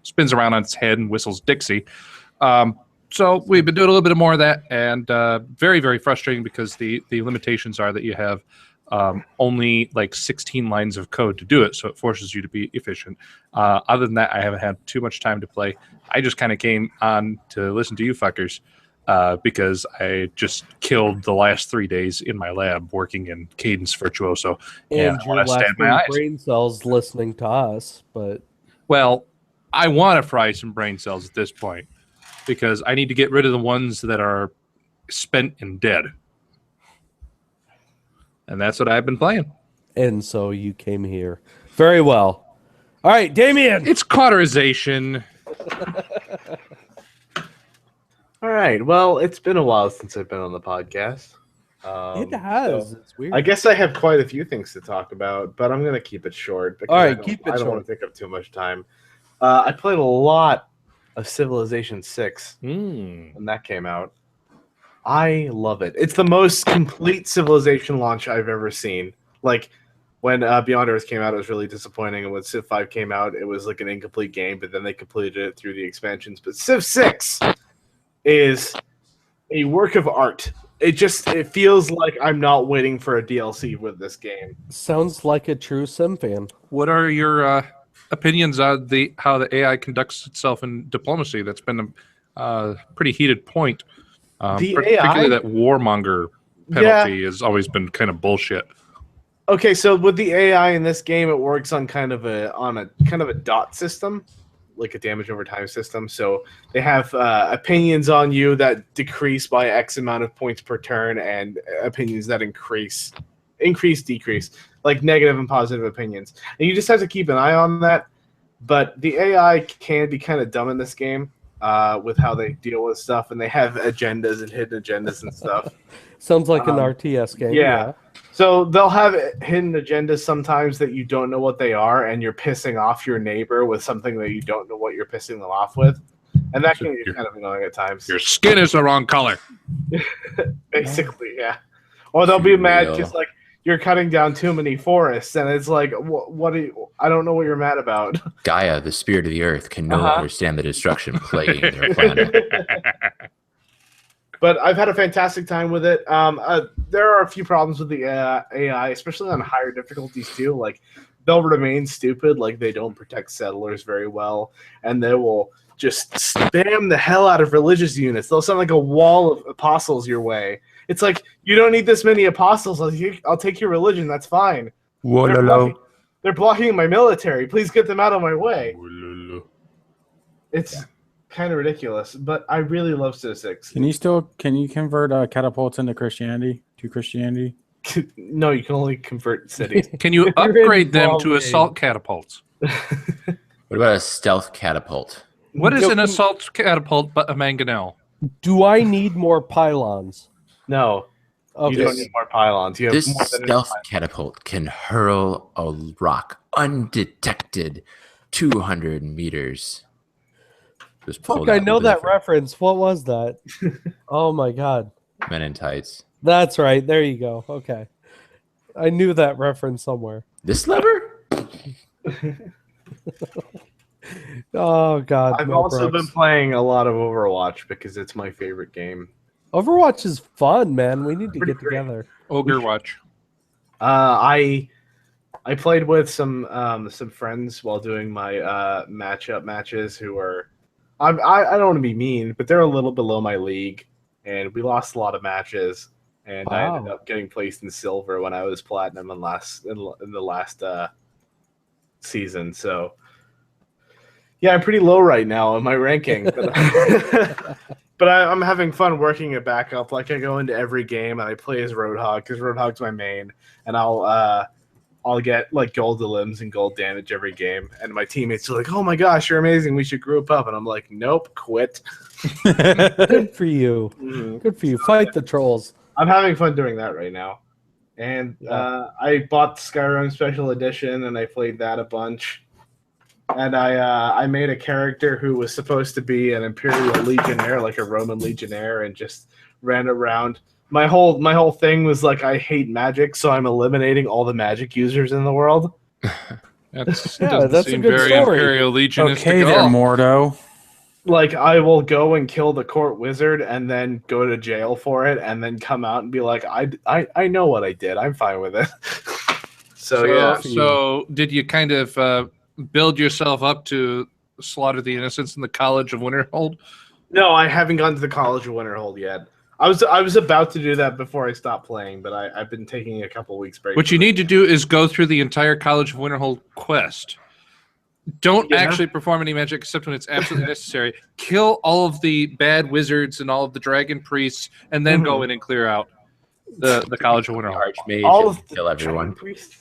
spins around on its head and whistles Dixie. So we've been doing a little bit more of that, and very, very frustrating because the limitations are that you have only like 16 lines of code to do it, so it forces you to be efficient. Other than that, I haven't had too much time to play. I just kind of came on to listen to you fuckers because I just killed the last 3 days in my lab working in Cadence Virtuoso. And I your wanna stand last my eyes. brain cells listening to us, but Well, I want to fry some brain cells at this point because I need to get rid of the ones that are spent and dead. And that's what I've been playing. and so you came here. Very well. All right, Damien. It's cauterization. All right. Well, it's been a while since I've been on the podcast. It has. so It's weird. I guess I have quite a few things to talk about, but I'm going to keep it short. Because All right, I don't- keep it I don't short. want to take up too much time. I played a lot of Civilization 6 when that came out. I love it. It's the most complete Civilization launch I've ever seen. Like, when Beyond Earth came out, it was really disappointing. And when Civ 5 came out, it was like an incomplete game, but then they completed it through the expansions. But Civ 6 is a work of art. It feels like I'm not waiting for a DLC with this game. Sounds like a true Sim fan. What are your opinions on how the AI conducts itself in diplomacy? That's been a pretty heated point. The Particularly AI? that warmonger penalty has always been kind of bullshit. Okay, so with the AI in this game, it works on kind of a dot system, like a damage over time system. So they have opinions on you that decrease by X amount of points per turn, and opinions that increase, decrease, like negative and positive opinions. And you just have to keep an eye on that. But the AI can be kind of dumb in this game with how they deal with stuff, and they have agendas and hidden agendas and stuff. Sounds like an RTS game. yeah. So they'll have hidden agendas sometimes that you don't know what they are, and you're pissing off your neighbor with something that you don't know what you're pissing them off with. And that can be kind of annoying at times. Your skin is the wrong color. Basically, yeah. Or they'll be mad Real. just like you're cutting down too many forests, and it's like, what do you, I don't know what you're mad about. Gaia, the spirit of the earth, can no Uh-huh. longer stand the destruction plaguing their planet. But I've had a fantastic time with it. There are a few problems with the AI, especially on higher difficulties too. Like, they'll remain stupid, like they don't protect settlers very well, and they will just spam the hell out of religious units. They'll send like a wall of apostles your way. It's like, you don't need this many apostles. I'll take your religion. That's fine. They're blocking my military. Please get them out of my way. It's kind of ridiculous, but I really love Civ 6. Can you convert catapults into Christianity? To Christianity? No, you can only convert cities. Can you You're upgrade them to involved. assault catapults? What about a stealth catapult? What is Yo, an assault catapult but a mangonel? Do I need more pylons? No, Okay. you don't need more pylons. You have This more than stealth catapult can hurl a rock undetected 200 meters. Just pulled Fuck, I out know with a that different reference. What was that? Oh my god. Men in tights. That's right. There you go. Okay. I knew that reference somewhere. This lever? Oh god. I've Mel also Brooks. been playing a lot of Overwatch because it's my favorite game. Overwatch is fun, man. We need to Pretty get great. together. Ogre Watch. I played with some friends while doing my matches who are I don't want to be mean, but they're a little below my league, and we lost a lot of matches, and I ended Wow. up getting placed in silver when I was platinum in the last season. So yeah, I'm pretty low right now in my ranking, but, but I'm having fun working it back up. Like, I go into every game and I play as Roadhog because Roadhog's my main, and I'll get like gold limbs and gold damage every game, and my teammates are like, "Oh my gosh, you're amazing! We should group up." And I'm like, "Nope, quit." Good for you. Mhm. Good for you. Fight the trolls. I'm having fun doing that right now. And Yeah. I bought Skyrim Special Edition, and I played that a bunch. And I made a character who was supposed to be an Imperial Legionnaire, like a Roman Legionnaire, and just ran around. My whole thing was like, I hate magic, so I'm eliminating all the magic users in the world. That Yeah, doesn't that's a seem good very story. Imperial Legionistic Okay, at there, all. Mordo. Like, I will go and kill the court wizard and then go to jail for it, and then come out and be like, I know what I did. I'm fine with it. So yeah. So did you kind of build yourself up to slaughter the innocents in the College of Winterhold? No, I haven't gone to the College of Winterhold yet. I was about to do that before I stopped playing, but I've been taking a couple weeks break. What you need to do is go through the entire College of Winterhold quest. Don't actually perform any magic except when it's absolutely necessary. Kill all of the bad wizards and all of the dragon priests, and then go in and clear out the College of Winterhold. Archmage all and of the kill everyone. priests.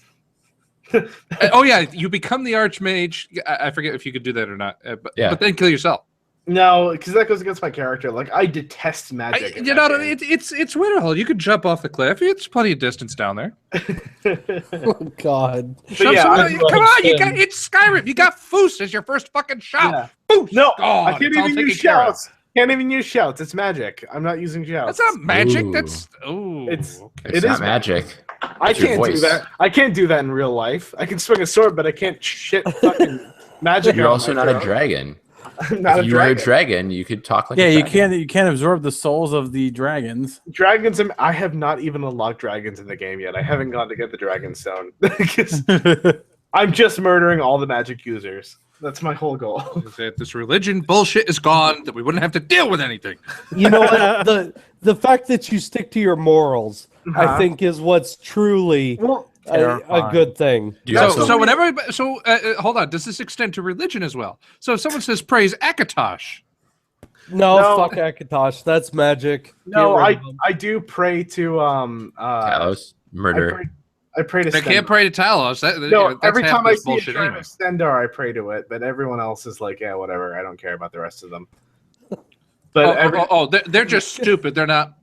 Oh yeah, you become the Archmage. I forget if you could do that or not. But then kill yourself. No, because that goes against my character. Like, I detest magic. in You that know, game. it's Winterhold. You could jump off the cliff. It's plenty of distance down there. Oh God. Shove yeah, someone- I come on, you Tim. got it's Skyrim. You got Foos as your first fucking shot. Yeah. Foos. No, God, I can't it's all even use taken care of. shouts. Can't even use shouts. It's magic. I'm not using shouts. That's not magic. Ooh. That's okay. It's It not is magic. I It's your can't do voice. that. I can't do that in real life. I can swing a sword, but I can't shit fucking magic. You're out also my not a throat. dragon. I'm not If a you were a dragon. dragon, you could talk like Yeah, a you dragon. can't absorb the souls of the dragons. Dragons. I have not even unlocked dragons in the game yet. I haven't gone to get the dragon stone. 'Cause I'm just murdering all the magic users. That's my whole goal. That this religion bullshit is gone. That we wouldn't have to deal with anything. You know what? The fact that you stick to your morals, I Uh-huh. think, is what's truly Well, a Terrifying. good thing. Do you So, also- so whenever, hold on. Does this extend to religion as well? So if someone says praise Akatosh, No, No. fuck Akatosh. That's magic. no, Get rid of him. I do pray to Talos, murder. I pray to they can't Stendar. pray to Talos. No, That's every half time I this see a bullshit shrine anyway. of Stendar, I pray to it, but everyone else is like, yeah, whatever. I don't care about the rest of them. But They're just stupid. They're not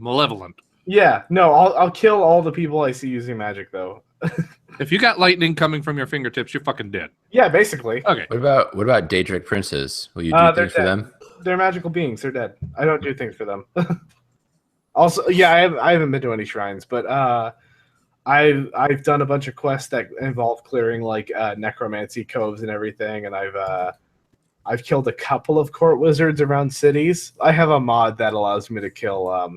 malevolent. yeah, no, I'll kill all the people I see using magic though. If you got lightning coming from your fingertips, you're fucking dead. Yeah, basically, Okay. What about Daedric princes? Will you do they're things for dead. them? They're magical beings. They're dead. I don't do things for them. Also, yeah, I haven't been to any shrines, but I've done a bunch of quests that involve clearing like necromancy coves and everything, and I've killed a couple of court wizards around cities. I have a mod that allows me to kill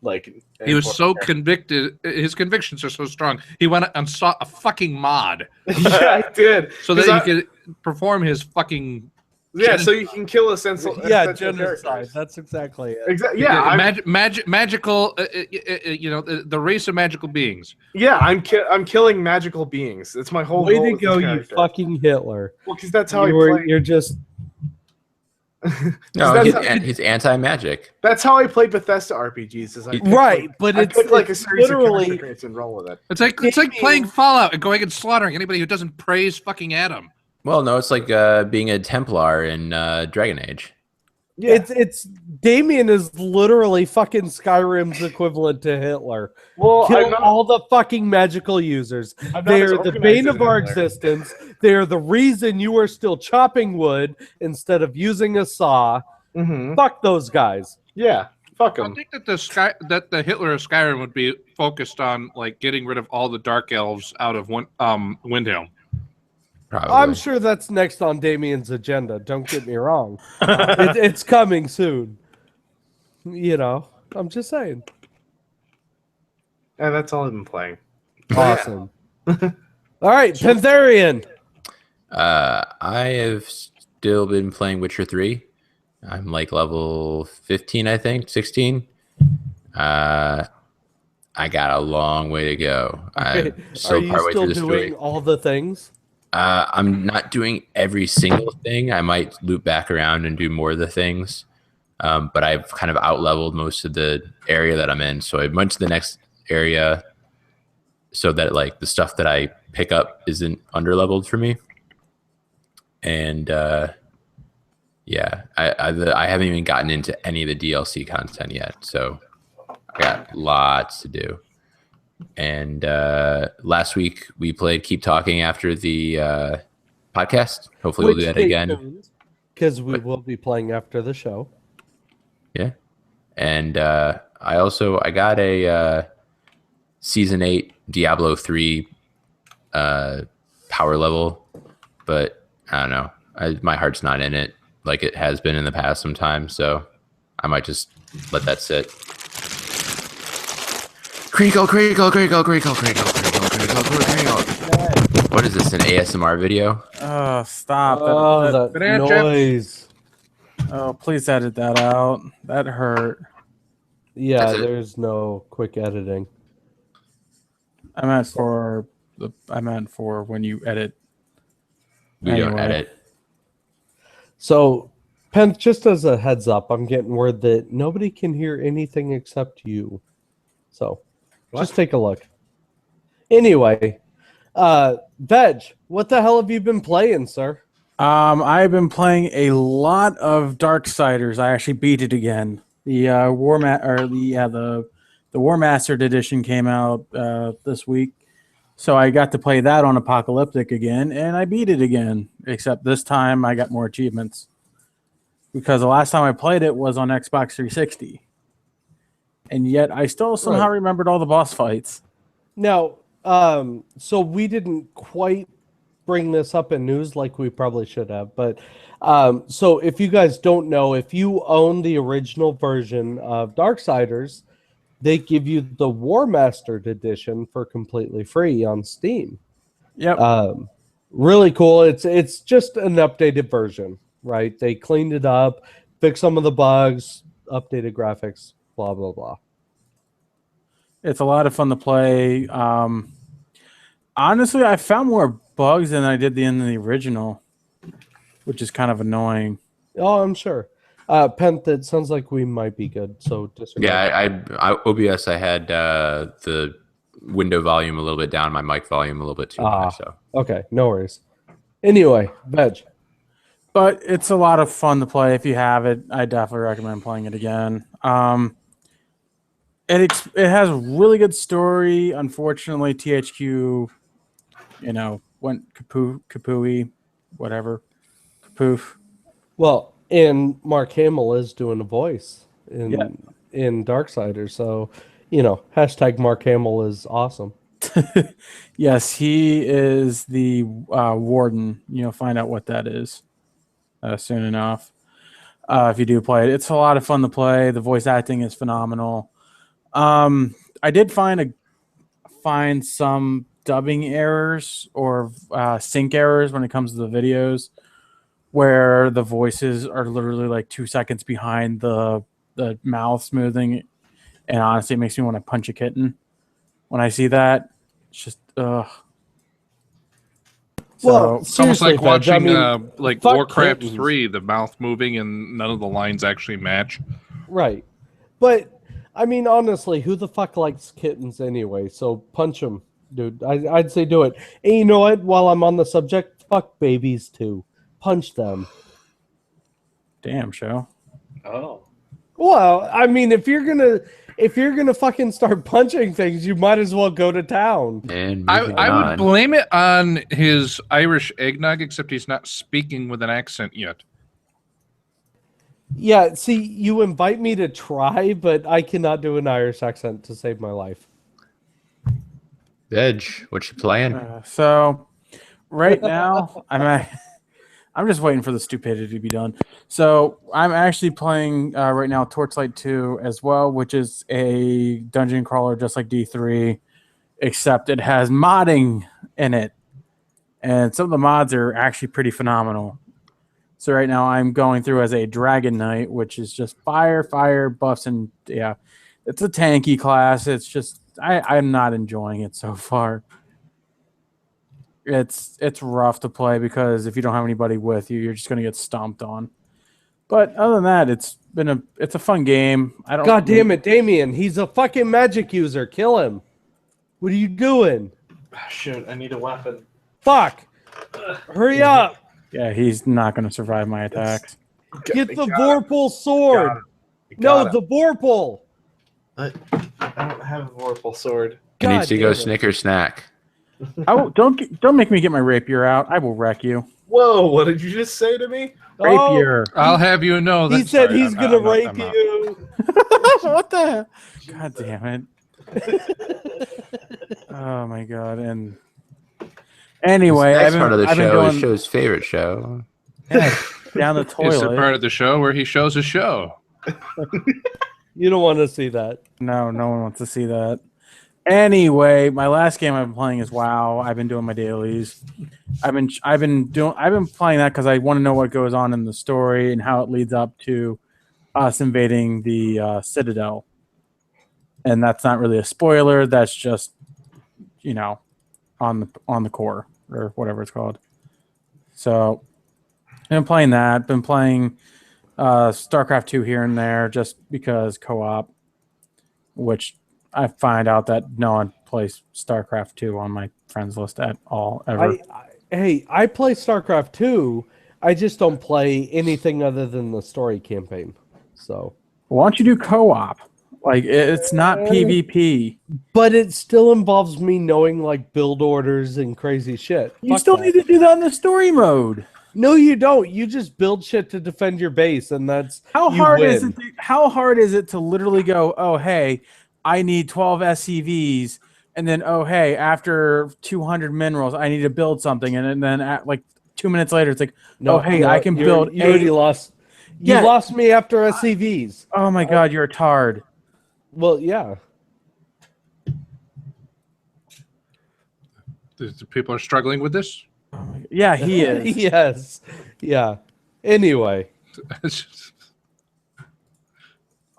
like. He was so convicted. His convictions are so strong. He went and sought a fucking mod Yeah, I did. so 'Cause that he could perform his fucking. Yeah, so you can kill essential. Yeah, essential genocide. characters. That's exactly it. Exactly. Yeah, magical. The race of magical beings. I'm killing magical beings. It's my whole Way goal to with this go, you character. fucking Hitler. Well, because that's how I You're play. just No, that's he's anti-magic. That's how I played Bethesda RPGs. Is I picked, right, but I it's, picked like a it's series of literally character traits and roll with it. It's like playing Fallout and going and slaughtering anybody who doesn't praise fucking Adam. Well, no, it's like being a Templar in Dragon Age. Yeah. it's Damien is literally fucking Skyrim's equivalent to Hitler. Well, Kill I'm not, all the fucking magical users. I'm not as They're the organized bane as of our Hitler. existence. They're the reason you are still chopping wood instead of using a saw. Mhm. Fuck those guys. Yeah, fuck I them. think that the Hitler of Skyrim would be focused on like getting rid of all the dark elves out of Windhelm. Probably. I'm sure that's next on Damien's agenda. Don't get me wrong. It's coming soon. You know, I'm just saying. And that's all I've been playing. Awesome. All right, Pantherian. I have still been playing Witcher 3. I'm like level 15, I think, 16. I got a long way to go. I'm Are still you partway still through the doing story. all the things? I'm not doing every single thing. I might loop back around and do more of the things. But I've kind of out-leveled most of the area that I'm in. So I went to the next area so that like the stuff that I pick up isn't under-leveled for me. And yeah, I haven't even gotten into any of the DLC content yet. So I got lots to do. And last week we played Keep Talking after the podcast. Hopefully we'll do that again. Because we will be playing after the show. Yeah. And I got a Season 8 Diablo 3 power level, but I don't know. My heart's not in it like it has been in the past sometimes, so I might just let that sit. Crinkle, crinkle, crinkle, crinkle, crinkle, crinkle, crinkle, crinkle. What is this, an ASMR video? Oh, stop. Oh, that noise. Oh, please edit that out. That hurt. Yeah, there's no quick editing. I meant for when you edit. We don't edit. So, Penn, just as a heads up, I'm getting word that nobody can hear anything except you. So, just take a look. Anyway, Veg, what the hell have you been playing, sir? I've been playing a lot of Darksiders. I actually beat it again. The the War Mastered edition came out this week, so I got to play that on Apocalyptic again, and I beat it again. Except this time I got more achievements because the last time I played it was on Xbox 360, and yet I still somehow remembered all the boss fights. Now, so we didn't quite bring this up in news like we probably should have, but so if you guys don't know, if you own the original version of Darksiders, they give you the War Mastered edition for completely free on Steam. Yep. Really cool. It's just an updated version, right? They cleaned it up, fixed some of the bugs, updated graphics, blah blah blah. It's a lot of fun to play. Honestly, I found more bugs than I did in the original, which is kind of annoying. Oh, I'm sure. Pent, it sounds like we might be good. So disregard. Yeah, I OBS. I had the window volume a little bit down, my mic volume a little bit too high. So okay, no worries. Anyway, Veg. But it's a lot of fun to play. If you have it, I definitely recommend playing it again. It has a really good story. Unfortunately, THQ, went kapooey, whatever, kapoof. Well, and Mark Hamill is doing a voice in Darksiders, so hashtag Mark Hamill is awesome. Yes, he is the warden. Find out what that is soon enough. If you do play it, it's a lot of fun to play. The voice acting is phenomenal. I did find some dubbing errors or sync errors when it comes to the videos, where the voices are literally like 2 seconds behind the mouth smoothing, and honestly, it makes me want to punch a kitten when I see that. It's just ugh. Well, It's almost like watching fuck Warcraft kittens. 3, the mouth moving and none of the lines actually match. Right. But, I mean, honestly, who the fuck likes kittens anyway? So punch them, dude. I'd say do it. And you know what? While I'm on the subject, fuck babies too. Punch them. Damn show. Oh. Well, I mean, if you're gonna fucking start punching things, you might as well go to town. and I moving would on. blame it on his Irish eggnog, except he's not speaking with an accent yet. Yeah, see, you invite me to try, but I cannot do an Irish accent to save my life. Veg, what you playing? So right now, I'm just waiting for the stupidity to be done. So I'm actually playing right now Torchlight 2 as well, which is a dungeon crawler just like D3, except it has modding in it. And some of the mods are actually pretty phenomenal. So right now I'm going through as a Dragon Knight, which is just fire buffs, and yeah, it's a tanky class. It's just I'm not enjoying it so far. It's rough to play because if you don't have anybody with you, you're just gonna get stomped on. But other than that, it's a fun game. God damn it, Damien! He's a fucking magic user. Kill him. What are you doing? Shit, I need a weapon. Fuck! Hurry up! Yeah, he's not gonna survive my attacks. Get the Vorpal sword. Got it. The Vorpal. I don't have a vorpal sword. He needs God to go damn it. snicker snack. Don't make me get my rapier out. I will wreck you. Whoa! What did you just say to me? Rapier. I'll have you know that He said sorry, he's I'm gonna not- rape I'm not. you. What the? God damn it. Oh my god. And anyway, This I've next been, part of the I've been show is doing show's favorite show. down the It's the toilet. part of the show where he shows his show. You don't want to see that. No, no one wants to see that. Anyway, my last game I've been playing is WoW. I've been doing my dailies. I've been playing that because I want to know what goes on in the story and how it leads up to us invading the Citadel. And that's not really a spoiler. That's just, on the core or whatever it's called. So I've been playing that. Been playing StarCraft 2 here and there just because co-op, which I find out that no one plays StarCraft 2 on my friends list at all ever. I play StarCraft 2. I just don't play anything other than the story campaign. So, Why don't you do co-op? Like it's not PvP. but it still involves me knowing like build orders and crazy shit. You Fuck still that. need to do that in the story mode. No, you don't. You just build shit to defend your base, and that's How you hard win. is it? How hard is it to literally go? Oh, hey, I need 12 SCVs, and then oh, hey, after 200 minerals, I need to build something, and then at like 2 minutes later, it's like, No, oh, hey, no, I can you build. You already 8. lost. You Yeah. lost me after SCVs. Oh my God, you're a tard. Well, yeah. The people are struggling with this. Yeah, he is. Yes. Yeah. Anyway, It's just-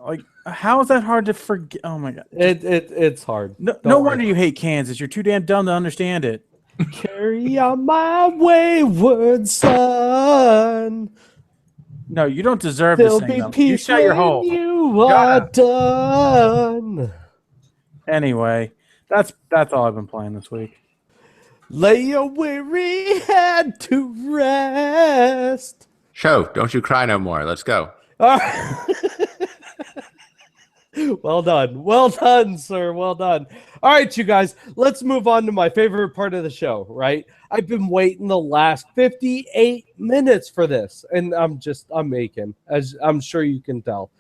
Like, how is that hard to forget? Oh my God. it's hard. No Don't wonder worry. you hate Kansas. You're too damn dumb to understand it. Carry on my wayward son. No, you don't deserve to There'll sing be them. You peace shut your when hole. you are done. Anyway, that's all I've been playing this week. Lay your weary head to rest. Show, don't you cry no more. Let's go. All right. Well done, sir. Well done. All right, you guys, let's move on to my favorite part of the show, right? I've been waiting the last 58 minutes for this, and I'm making, as I'm sure you can tell.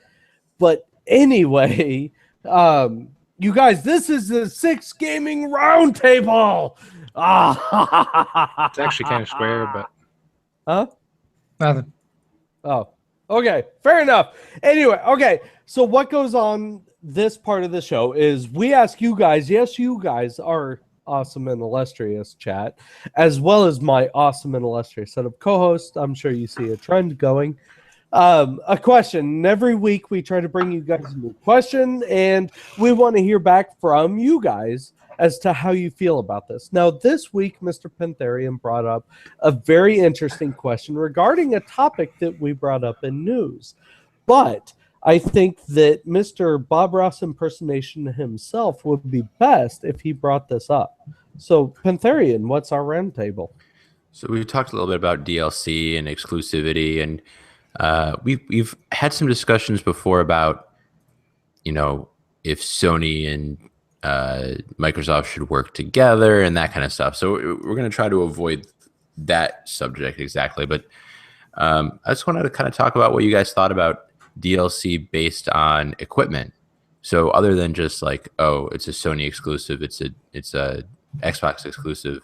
But anyway, you guys, this is the 6 Gaming Roundtable. it's actually kind of square, but Huh? nothing. Oh, okay. Fair enough. Anyway, okay. So what goes on this part of the show is we ask you guys, yes, you guys are awesome and illustrious chat, as well as my awesome and illustrious set of co-hosts. I'm sure you see a trend going. A question. And every week we try to bring you guys a new question, and we want to hear back from you guys as to how you feel about this. Now, this week, Mr. Pantherian brought up a very interesting question regarding a topic that we brought up in news. But I think that Mr. Bob Ross impersonation himself would be best if he brought this up. So, Pantherian, what's our roundtable? So we've talked a little bit about DLC and exclusivity, and we've had some discussions before about, if Sony and Microsoft should work together and that kind of stuff. So we're going to try to avoid that subject exactly. But I just wanted to kind of talk about what you guys thought about DLC based on equipment. So other than just like, oh, it's a Sony exclusive, it's a Xbox exclusive,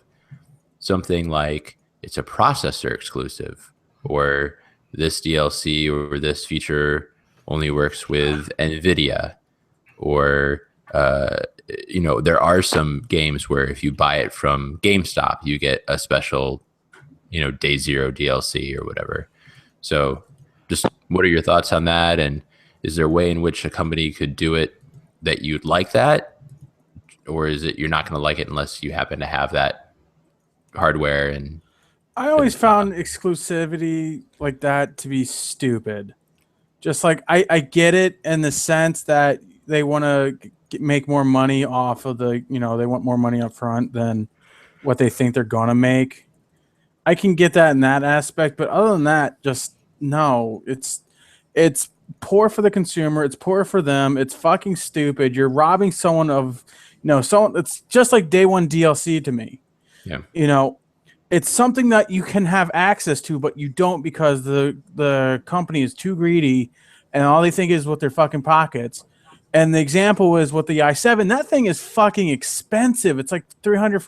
something like it's a processor exclusive, or this DLC or this feature only works with NVIDIA, or there are some games where if you buy it from GameStop, you get a special, day 0 DLC or whatever. So just what are your thoughts on that? And is there a way in which a company could do it that you'd like that? Or is it you're not going to like it unless you happen to have that hardware? And I always found exclusivity like that to be stupid. Just like I get it in the sense that they want to make more money off of they want more money up front than what they think they're going to make. I can get that in that aspect, but other than that, just no, it's poor for the consumer. It's poor for them. It's fucking stupid. You're robbing someone of, someone. It's just like day one DLC to me. Yeah. It's something that you can have access to, but you don't because the company is too greedy, and all they think is with their fucking pockets. And the example is with the i7. That thing is fucking expensive. It's like $300,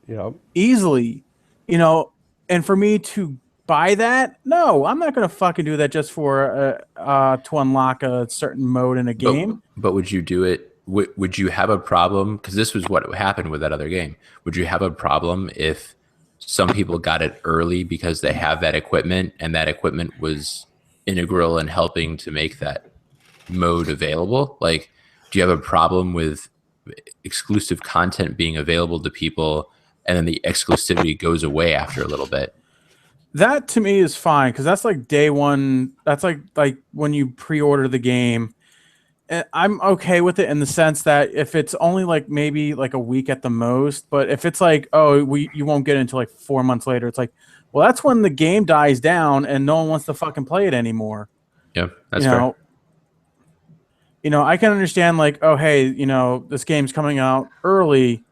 $400 easily, And for me to buy that, no, I'm not going to fucking do that just for to unlock a certain mode in a game. But would you do it? Would you have a problem? Because this was what happened with that other game. Would you have a problem if some people got it early because they have that equipment and that equipment was integral in helping to make that mode available? Like, do you have a problem with exclusive content being available to people and then the exclusivity goes away after a little bit? That to me is fine because that's like day one. That's like when you pre-order the game. I'm okay with it in the sense that if it's only like maybe like a week at the most, but if it's like, you won't get it until like 4 months later, it's like, well, that's when the game dies down and no one wants to fucking play it anymore. Yeah, that's fair. I can understand like, oh, hey, this game's coming out early.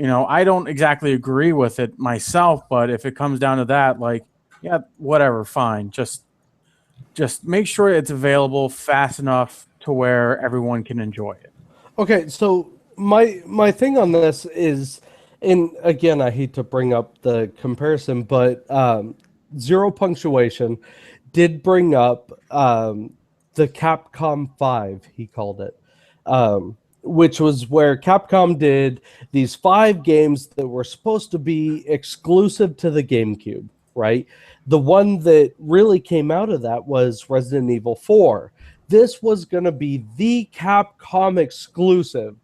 I don't exactly agree with it myself, but if it comes down to that, like, yeah, whatever, fine. Just make sure it's available fast enough to where everyone can enjoy it. Okay, so my thing on this is, and again, I hate to bring up the comparison, but Zero Punctuation did bring up the Capcom 5, he called it, which was where Capcom did these 5 games that were supposed to be exclusive to the GameCube, right? The one that really came out of that was Resident Evil 4. This was going to be the Capcom exclusive,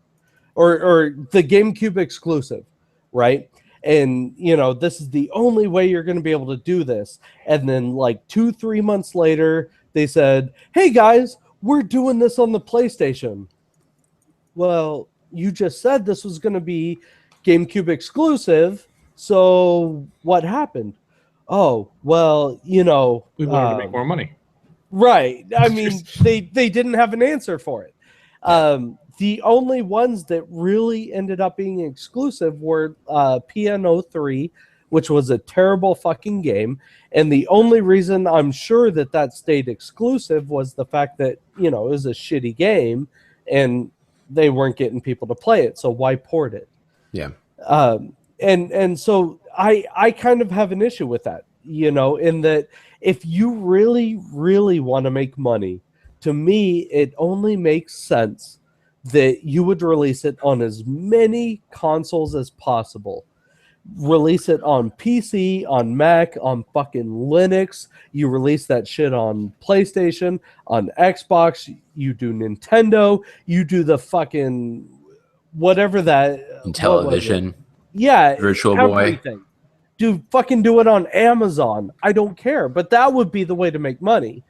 or the GameCube exclusive, right? And, this is the only way you're going to be able to do this. And then like 2-3 months later, they said, hey guys, we're doing this on the PlayStation. Well, you just said this was going to be GameCube exclusive. So what happened? Oh, well, We wanted to make more money. Right. I mean, they didn't have an answer for it. The only ones that really ended up being exclusive were PN03, which was a terrible fucking game. And the only reason I'm sure that stayed exclusive was the fact that, it was a shitty game and they weren't getting people to play it. So why port it? Yeah. And so I kind of have an issue with that, in that if you really, really want to make money, to me, it only makes sense that you would release it on as many consoles as possible. Release it on PC, on Mac, on fucking Linux. You release that shit on PlayStation, on Xbox. You do Nintendo. You do the fucking whatever that. Television. Yeah. Virtual everything. Boy. Do it on Amazon. I don't care. But that would be the way to make money.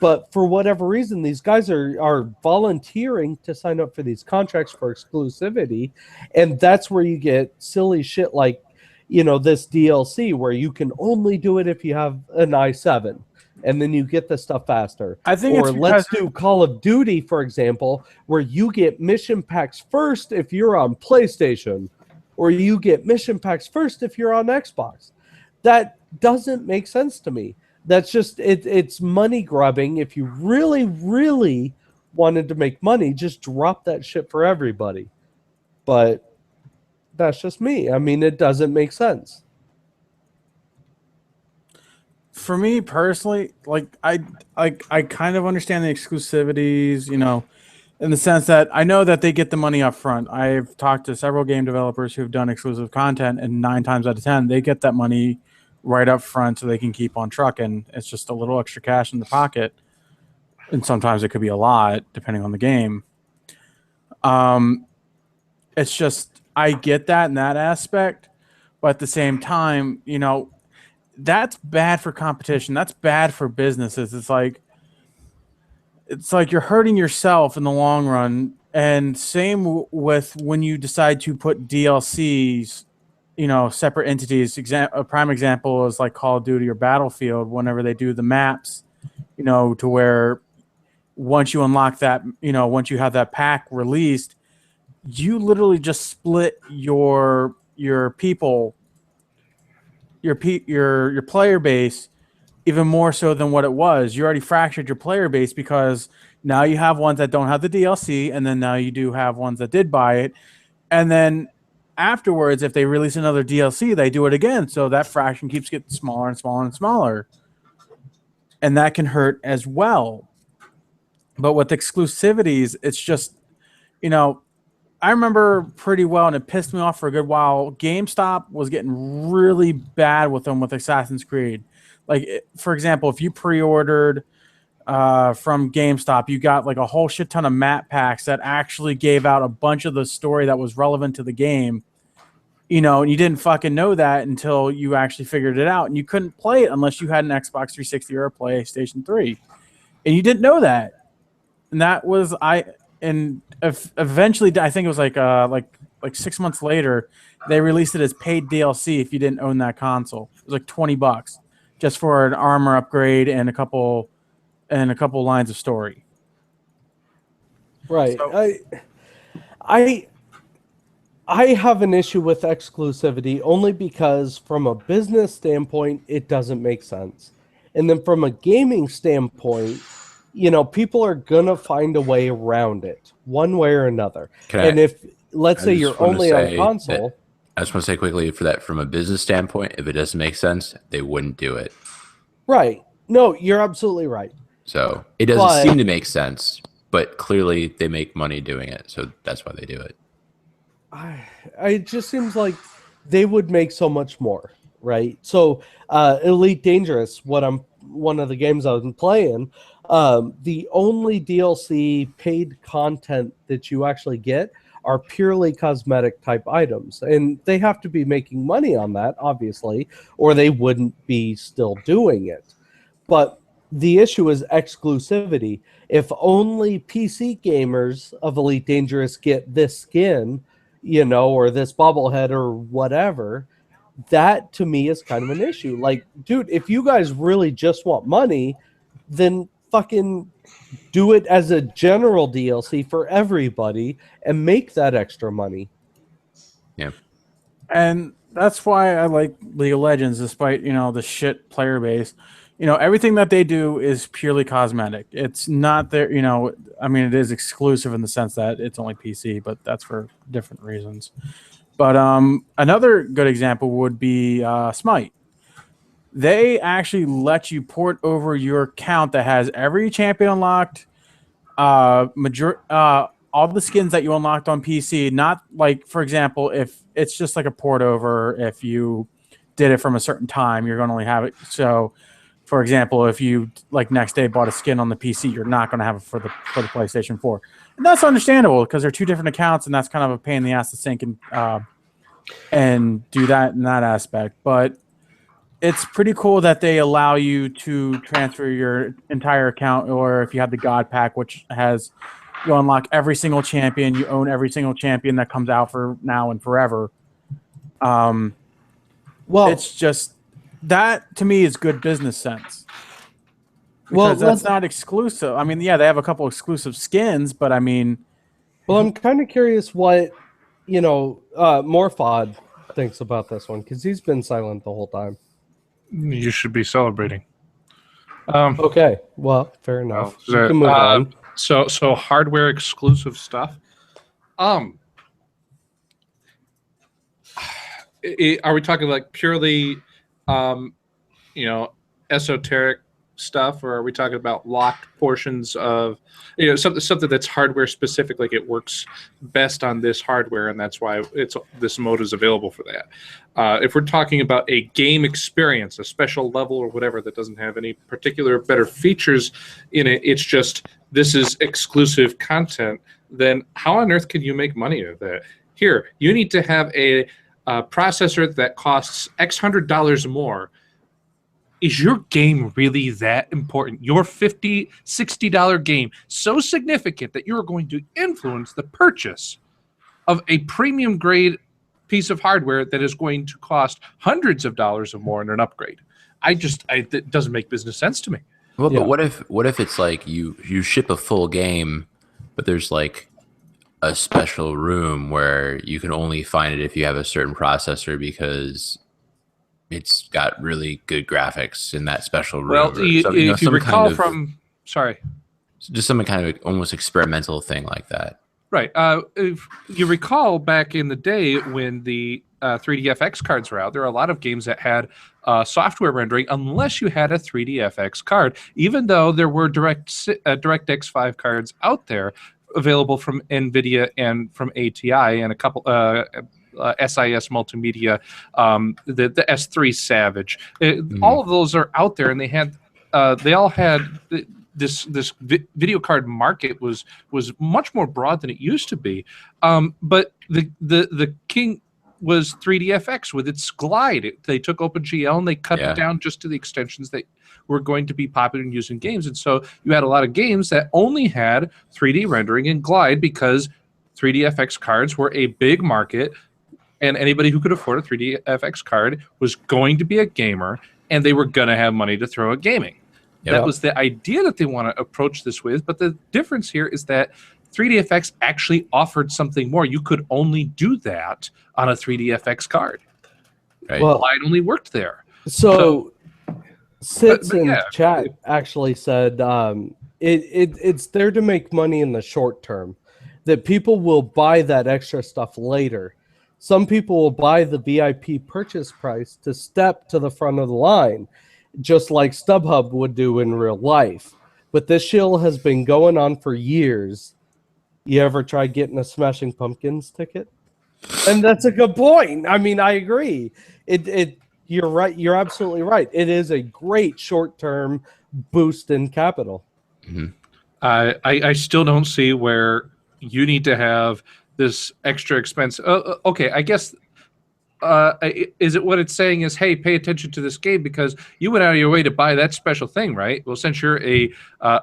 But for whatever reason, these guys are volunteering to sign up for these contracts for exclusivity. And that's where you get silly shit like, this DLC where you can only do it if you have an i7. And then you get the stuff faster. I think or let's do Call of Duty, for example, where you get mission packs first if you're on PlayStation. Or you get mission packs first if you're on Xbox. That doesn't make sense to me. That's just, it's money grubbing. If you really, really wanted to make money, just drop that shit for everybody. But that's just me. I mean, it doesn't make sense. For me personally, I kind of understand the exclusivities, in the sense that I know that they get the money up front. I've talked to several game developers who've done exclusive content, and 9 times out of 10, they get that money right up front so they can keep on trucking. It's just a little extra cash in the pocket. And sometimes it could be a lot, depending on the game. It's just, I get that in that aspect. But at the same time, that's bad for competition. That's bad for businesses. It's like you're hurting yourself in the long run. And same with when you decide to put DLCs, separate entities. A prime example is like Call of Duty or Battlefield. Whenever they do the maps, to where once you unlock that, once you have that pack released, you literally just split your people, your player base even more so than what it was. You already fractured your player base because now you have ones that don't have the DLC, and then now you do have ones that did buy it. And then afterwards, if they release another DLC, they do it again. So that fraction keeps getting smaller and smaller and smaller. And that can hurt as well. But with exclusivities, it's just, I remember pretty well, and it pissed me off for a good while. GameStop was getting really bad with them with Assassin's Creed. Like, for example, if you pre-ordered from GameStop, you got like a whole shit ton of map packs that actually gave out a bunch of the story that was relevant to the game. And you didn't fucking know that until you actually figured it out, and you couldn't play it unless you had an Xbox 360 or a PlayStation 3, and you didn't know that. And that was eventually, I think it was like 6 months later, they released it as paid DLC if you didn't own that console. It was like $20 just for an armor upgrade and a couple lines of story. Right. So, I have an issue with exclusivity only because from a business standpoint, it doesn't make sense. And then from a gaming standpoint, people are going to find a way around it one way or another. If, let's say you're only on console. I just want to say quickly for that, from a business standpoint, if it doesn't make sense, they wouldn't do it. Right. No, you're absolutely right. So it doesn't seem to make sense, but clearly they make money doing it. So that's why they do it. It just seems like they would make so much more, right? So Elite Dangerous, one of the games I've been playing, the only DLC paid content that you actually get are purely cosmetic type items, and they have to be making money on that, obviously, or they wouldn't be still doing it. But the issue is exclusivity. If only PC gamers of Elite Dangerous get this skin, or this bobblehead or whatever, that to me is kind of an issue. Like, dude, if you guys really just want money, then fucking do it as a general DLC for everybody and make that extra money. Yeah. And that's why I like League of Legends, despite, the shit player base. Everything that they do is purely cosmetic. It's not there, it is exclusive in the sense that it's only PC, but that's for different reasons. But another good example would be Smite. They actually let you port over your account that has every champion unlocked, all the skins that you unlocked on PC. Not like, for example, if it's just like a port over, if you did it from a certain time, you're going to only have it. So, for example, if you next day bought a skin on the PC, you're not going to have it for the PlayStation 4. And that's understandable because they're two different accounts, and that's kind of a pain in the ass to sync and do that in that aspect. But it's pretty cool that they allow you to transfer your entire account, or if you have the God Pack, which has you unlock every single champion, you own every single champion that comes out for now and forever. Well, it's just that to me is good business sense. Because that's not exclusive. I mean, yeah, they have a couple exclusive skins, but I mean, well, I'm kind of curious what Morphod thinks about this one because he's been silent the whole time. You should be celebrating. Okay, well, fair enough. You can move on. So hardware exclusive stuff. Are we talking like purely, esoteric stuff, or are we talking about locked portions of, something that's hardware specific, like it works best on this hardware, and that's why this mode is available for that? If we're talking about a game experience, a special level or whatever that doesn't have any particular better features in it, it's just this is exclusive content, then how on earth can you make money of that? Here, you need to have a processor that costs X $100 more. Is your game really that important? Your $50, $60 game so significant that you're going to influence the purchase of a premium grade piece of hardware that is going to cost hundreds of dollars or more in an upgrade? It doesn't make business sense to me. Well, Yeah. but what if it's like you ship a full game, but there's like a special room where you can only find it if you have a certain processor because it's got really good graphics in that special room. Well, or some, if you some recall kind of, from, sorry, just some kind of almost experimental thing like that. right. If you recall back in the day when the 3DFX cards were out, there were a lot of games that had software rendering unless you had a 3DFX card, even though there were DirectX 5 cards out there available from NVIDIA and from ATI and a couple SIS Multimedia, the S3 Savage. All of those are out there, and they all had this video card market was much more broad than it used to be. But the king was 3DFX with its Glide. They took OpenGL and they cut it down just to the extensions that were going to be popular in using games. And so you had a lot of games that only had 3D rendering and Glide because 3DFX cards were a big market, and anybody who could afford a 3DFX card was going to be a gamer, and they were going to have money to throw at gaming. Yep. That was the idea that they want to approach this with. But the difference here is that 3DFX actually offered something more. You could only do that on a 3DFX card. Right. Well, Glide only worked there. So, Sits but in yeah. chat actually said it's there to make money in the short term. That people will buy that extra stuff later. Some people will buy the VIP purchase price to step to the front of the line, just like StubHub would do in real life. But this shill has been going on for years. You ever tried getting a Smashing Pumpkins ticket? And that's a good point. I mean, I agree. You're right. You're absolutely right. It is a great short-term boost in capital. I still don't see where you need to have this extra expense. Okay, I guess is it what it's saying is, hey, pay attention to this game because you went out of your way to buy that special thing, right? Well, since you're a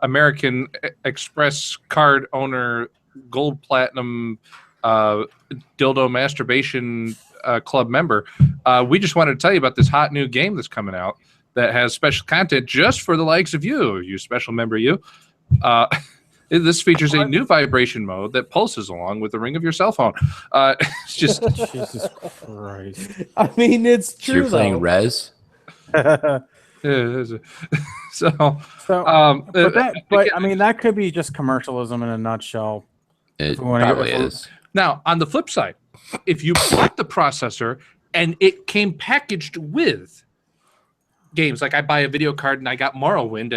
American Express card owner, gold platinum dildo masturbation club member, we just wanted to tell you about this hot new game that's coming out that has special content just for the likes of you special member. This features a new vibration mode that pulses along with the ring of your cell phone. It's just Jesus Christ. I mean, it's So true. you're playing though. Res? so. But I mean, that could be just commercialism in a nutshell. It we wanna get probably with- is. Now, on the flip side, if you bought the processor and it came packaged with games, like I buy a video card and I got Morrowind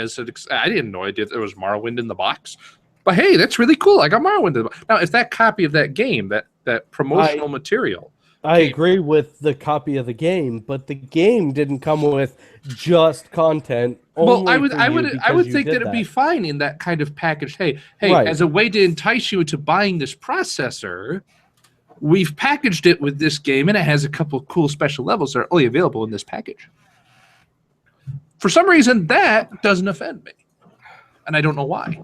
I didn't know there was Morrowind in the box, but hey, that's really cool. I got Morrowind in the box. Now, if that copy of that game, that promotional material, I agree with the copy of the game, but the game didn't come with just content. well, I only for you would because you think did that it'd be fine in that kind of package. Hey, Right. as a way to entice you into buying this processor, we've packaged it with this game, and it has a couple of cool special levels that are only available in this package. For some reason, that doesn't offend me, and I don't know why.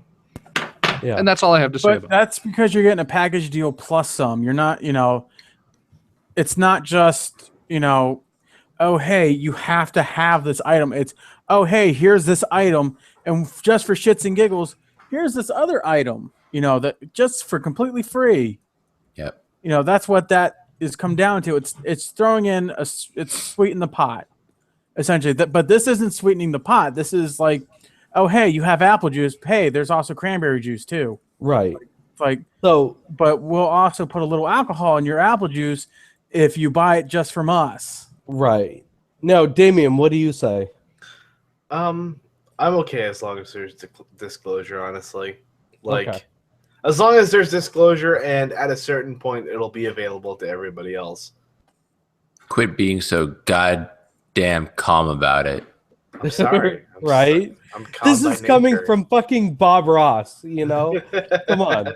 Yeah. And that's all I have to say But about it. that's because you're getting a package deal plus some. You're not, it's not just, oh, hey, you have to have this item. It's, oh, hey, here's this item. And just for shits and giggles, here's this other item, that just for completely free. Yep. That's what that is come down to. It's throwing in, it's sweetening the pot, essentially. But this isn't sweetening the pot. This is like, oh, hey, you have apple juice. Hey, there's also cranberry juice too. Right. It's like, So, but we'll also put a little alcohol in your apple juice if you buy it just from us. right. Now, Damien, what do you say? I'm okay as long as there's disclosure, honestly. Like, Okay. as long as there's disclosure, and at a certain point, it'll be available to everybody else. Quit being so goddamn calm about it. I'm sorry. Right? I'm calm This by is coming nature. from fucking Bob Ross, Come on.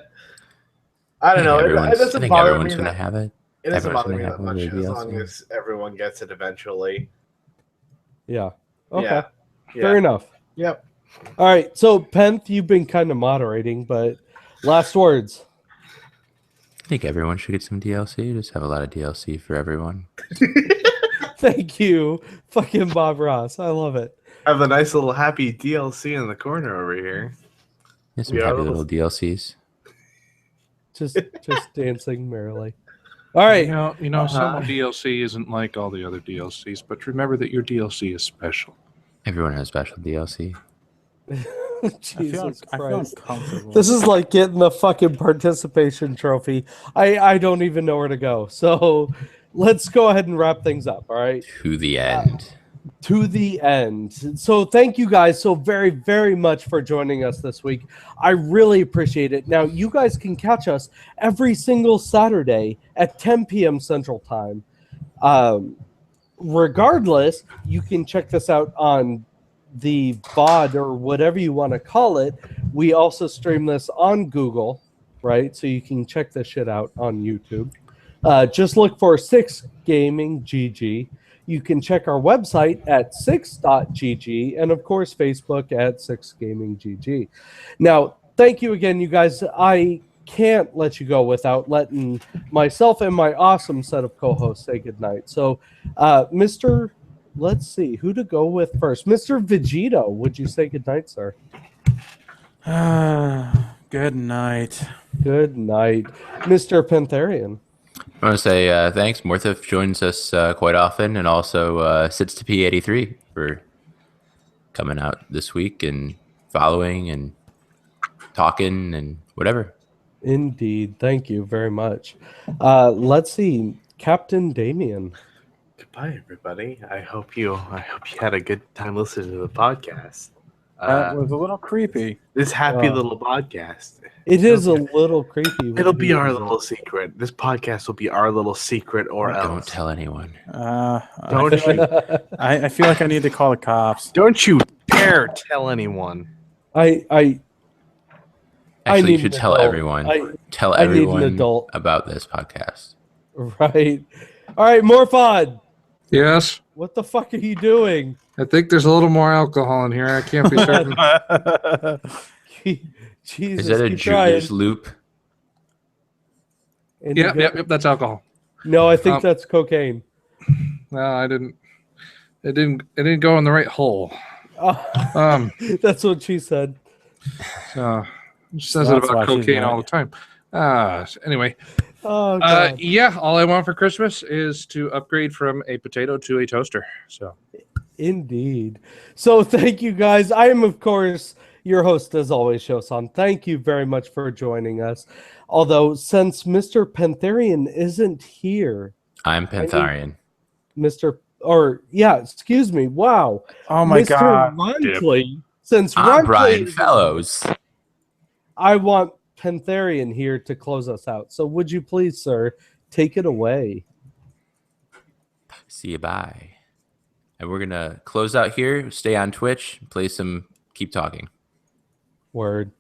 I don't know. I It doesn't think bother everyone's me. gonna that- have it. It doesn't everyone's bother me gonna that have one much maybe as also. long as everyone gets it eventually. Yeah. Okay. Yeah. Fair enough. Yep. All right. So, Penth, you've been kind of moderating, but last words. I think everyone should get some DLC. Just have a lot of DLC for everyone. Thank you, fucking Bob Ross. I love it. Have a nice little happy DLC in the corner over here. There's some We are happy the- little DLCs. Just dancing merrily. All right. some DLC isn't like all the other DLCs, but remember that your DLC is special. Everyone has special DLC. Jesus I feel Christ. uncomfortable. This is like getting the fucking participation trophy. I don't even know where to go. So let's go ahead and wrap things up. All right. To the end. To the end. So thank you guys so very, very much for joining us this week. I really appreciate it. Now, you guys can catch us every single Saturday at 10 p.m. Central Time. Regardless, you can check this out on the VOD or whatever you want to call it. We also stream this on Google, right? So you can check this shit out on YouTube. Just look for 6 Gaming GG. You can check our website at 6.gg and, of course, Facebook at 6 Gaming GG. Now, thank you again, you guys. I can't let you go without letting myself and my awesome set of co-hosts say goodnight. So, let's see, who to go with first. Mr. Vegito, would you say goodnight, sir? Good night. Good night. Mr. Pantherian. I want to say thanks. Morthif joins us quite often and also sits to P83 for coming out this week and following and talking and whatever. Indeed. Thank you very much. Let's see, Captain Damien. Goodbye, everybody. I hope you had a good time listening to the podcast. That was a little creepy. This happy little podcast. It is a little creepy. It'll be our little secret. This podcast will be our little secret, or Don't else. tell anyone. Don't I feel like I need to call the cops. Don't you dare tell anyone. I Actually, you need should an tell adult. everyone. Tell I need an everyone adult. about this podcast. Right. All right, Morphod. Yes, What the fuck are you doing? I think there's a little more alcohol in here. I can't be certain. Jesus, Is that a keep trying. Julius loop? Indigo- Yep, that's alcohol. No, I think that's cocaine. No, I didn't. It didn't go in the right hole. Oh, that's what she said. So it says That's it why about she's cocaine not- all the time. Anyway, Oh, God. yeah, all I want for Christmas is to upgrade from a potato to a toaster. So Indeed. So thank you guys. I am, of course, your host as always, Shosan. Thank you very much for joining us. Although since Mr. Pantherian isn't here, I'm Pantharian. excuse me. Wow. Oh my Mr. god. Runkley, since I'm Runkley, Brian Fellows. I want Pantherian here to close us out. So would you please, sir, take it away? See you, bye. And we're going to close out here, stay on Twitch, keep talking. Word.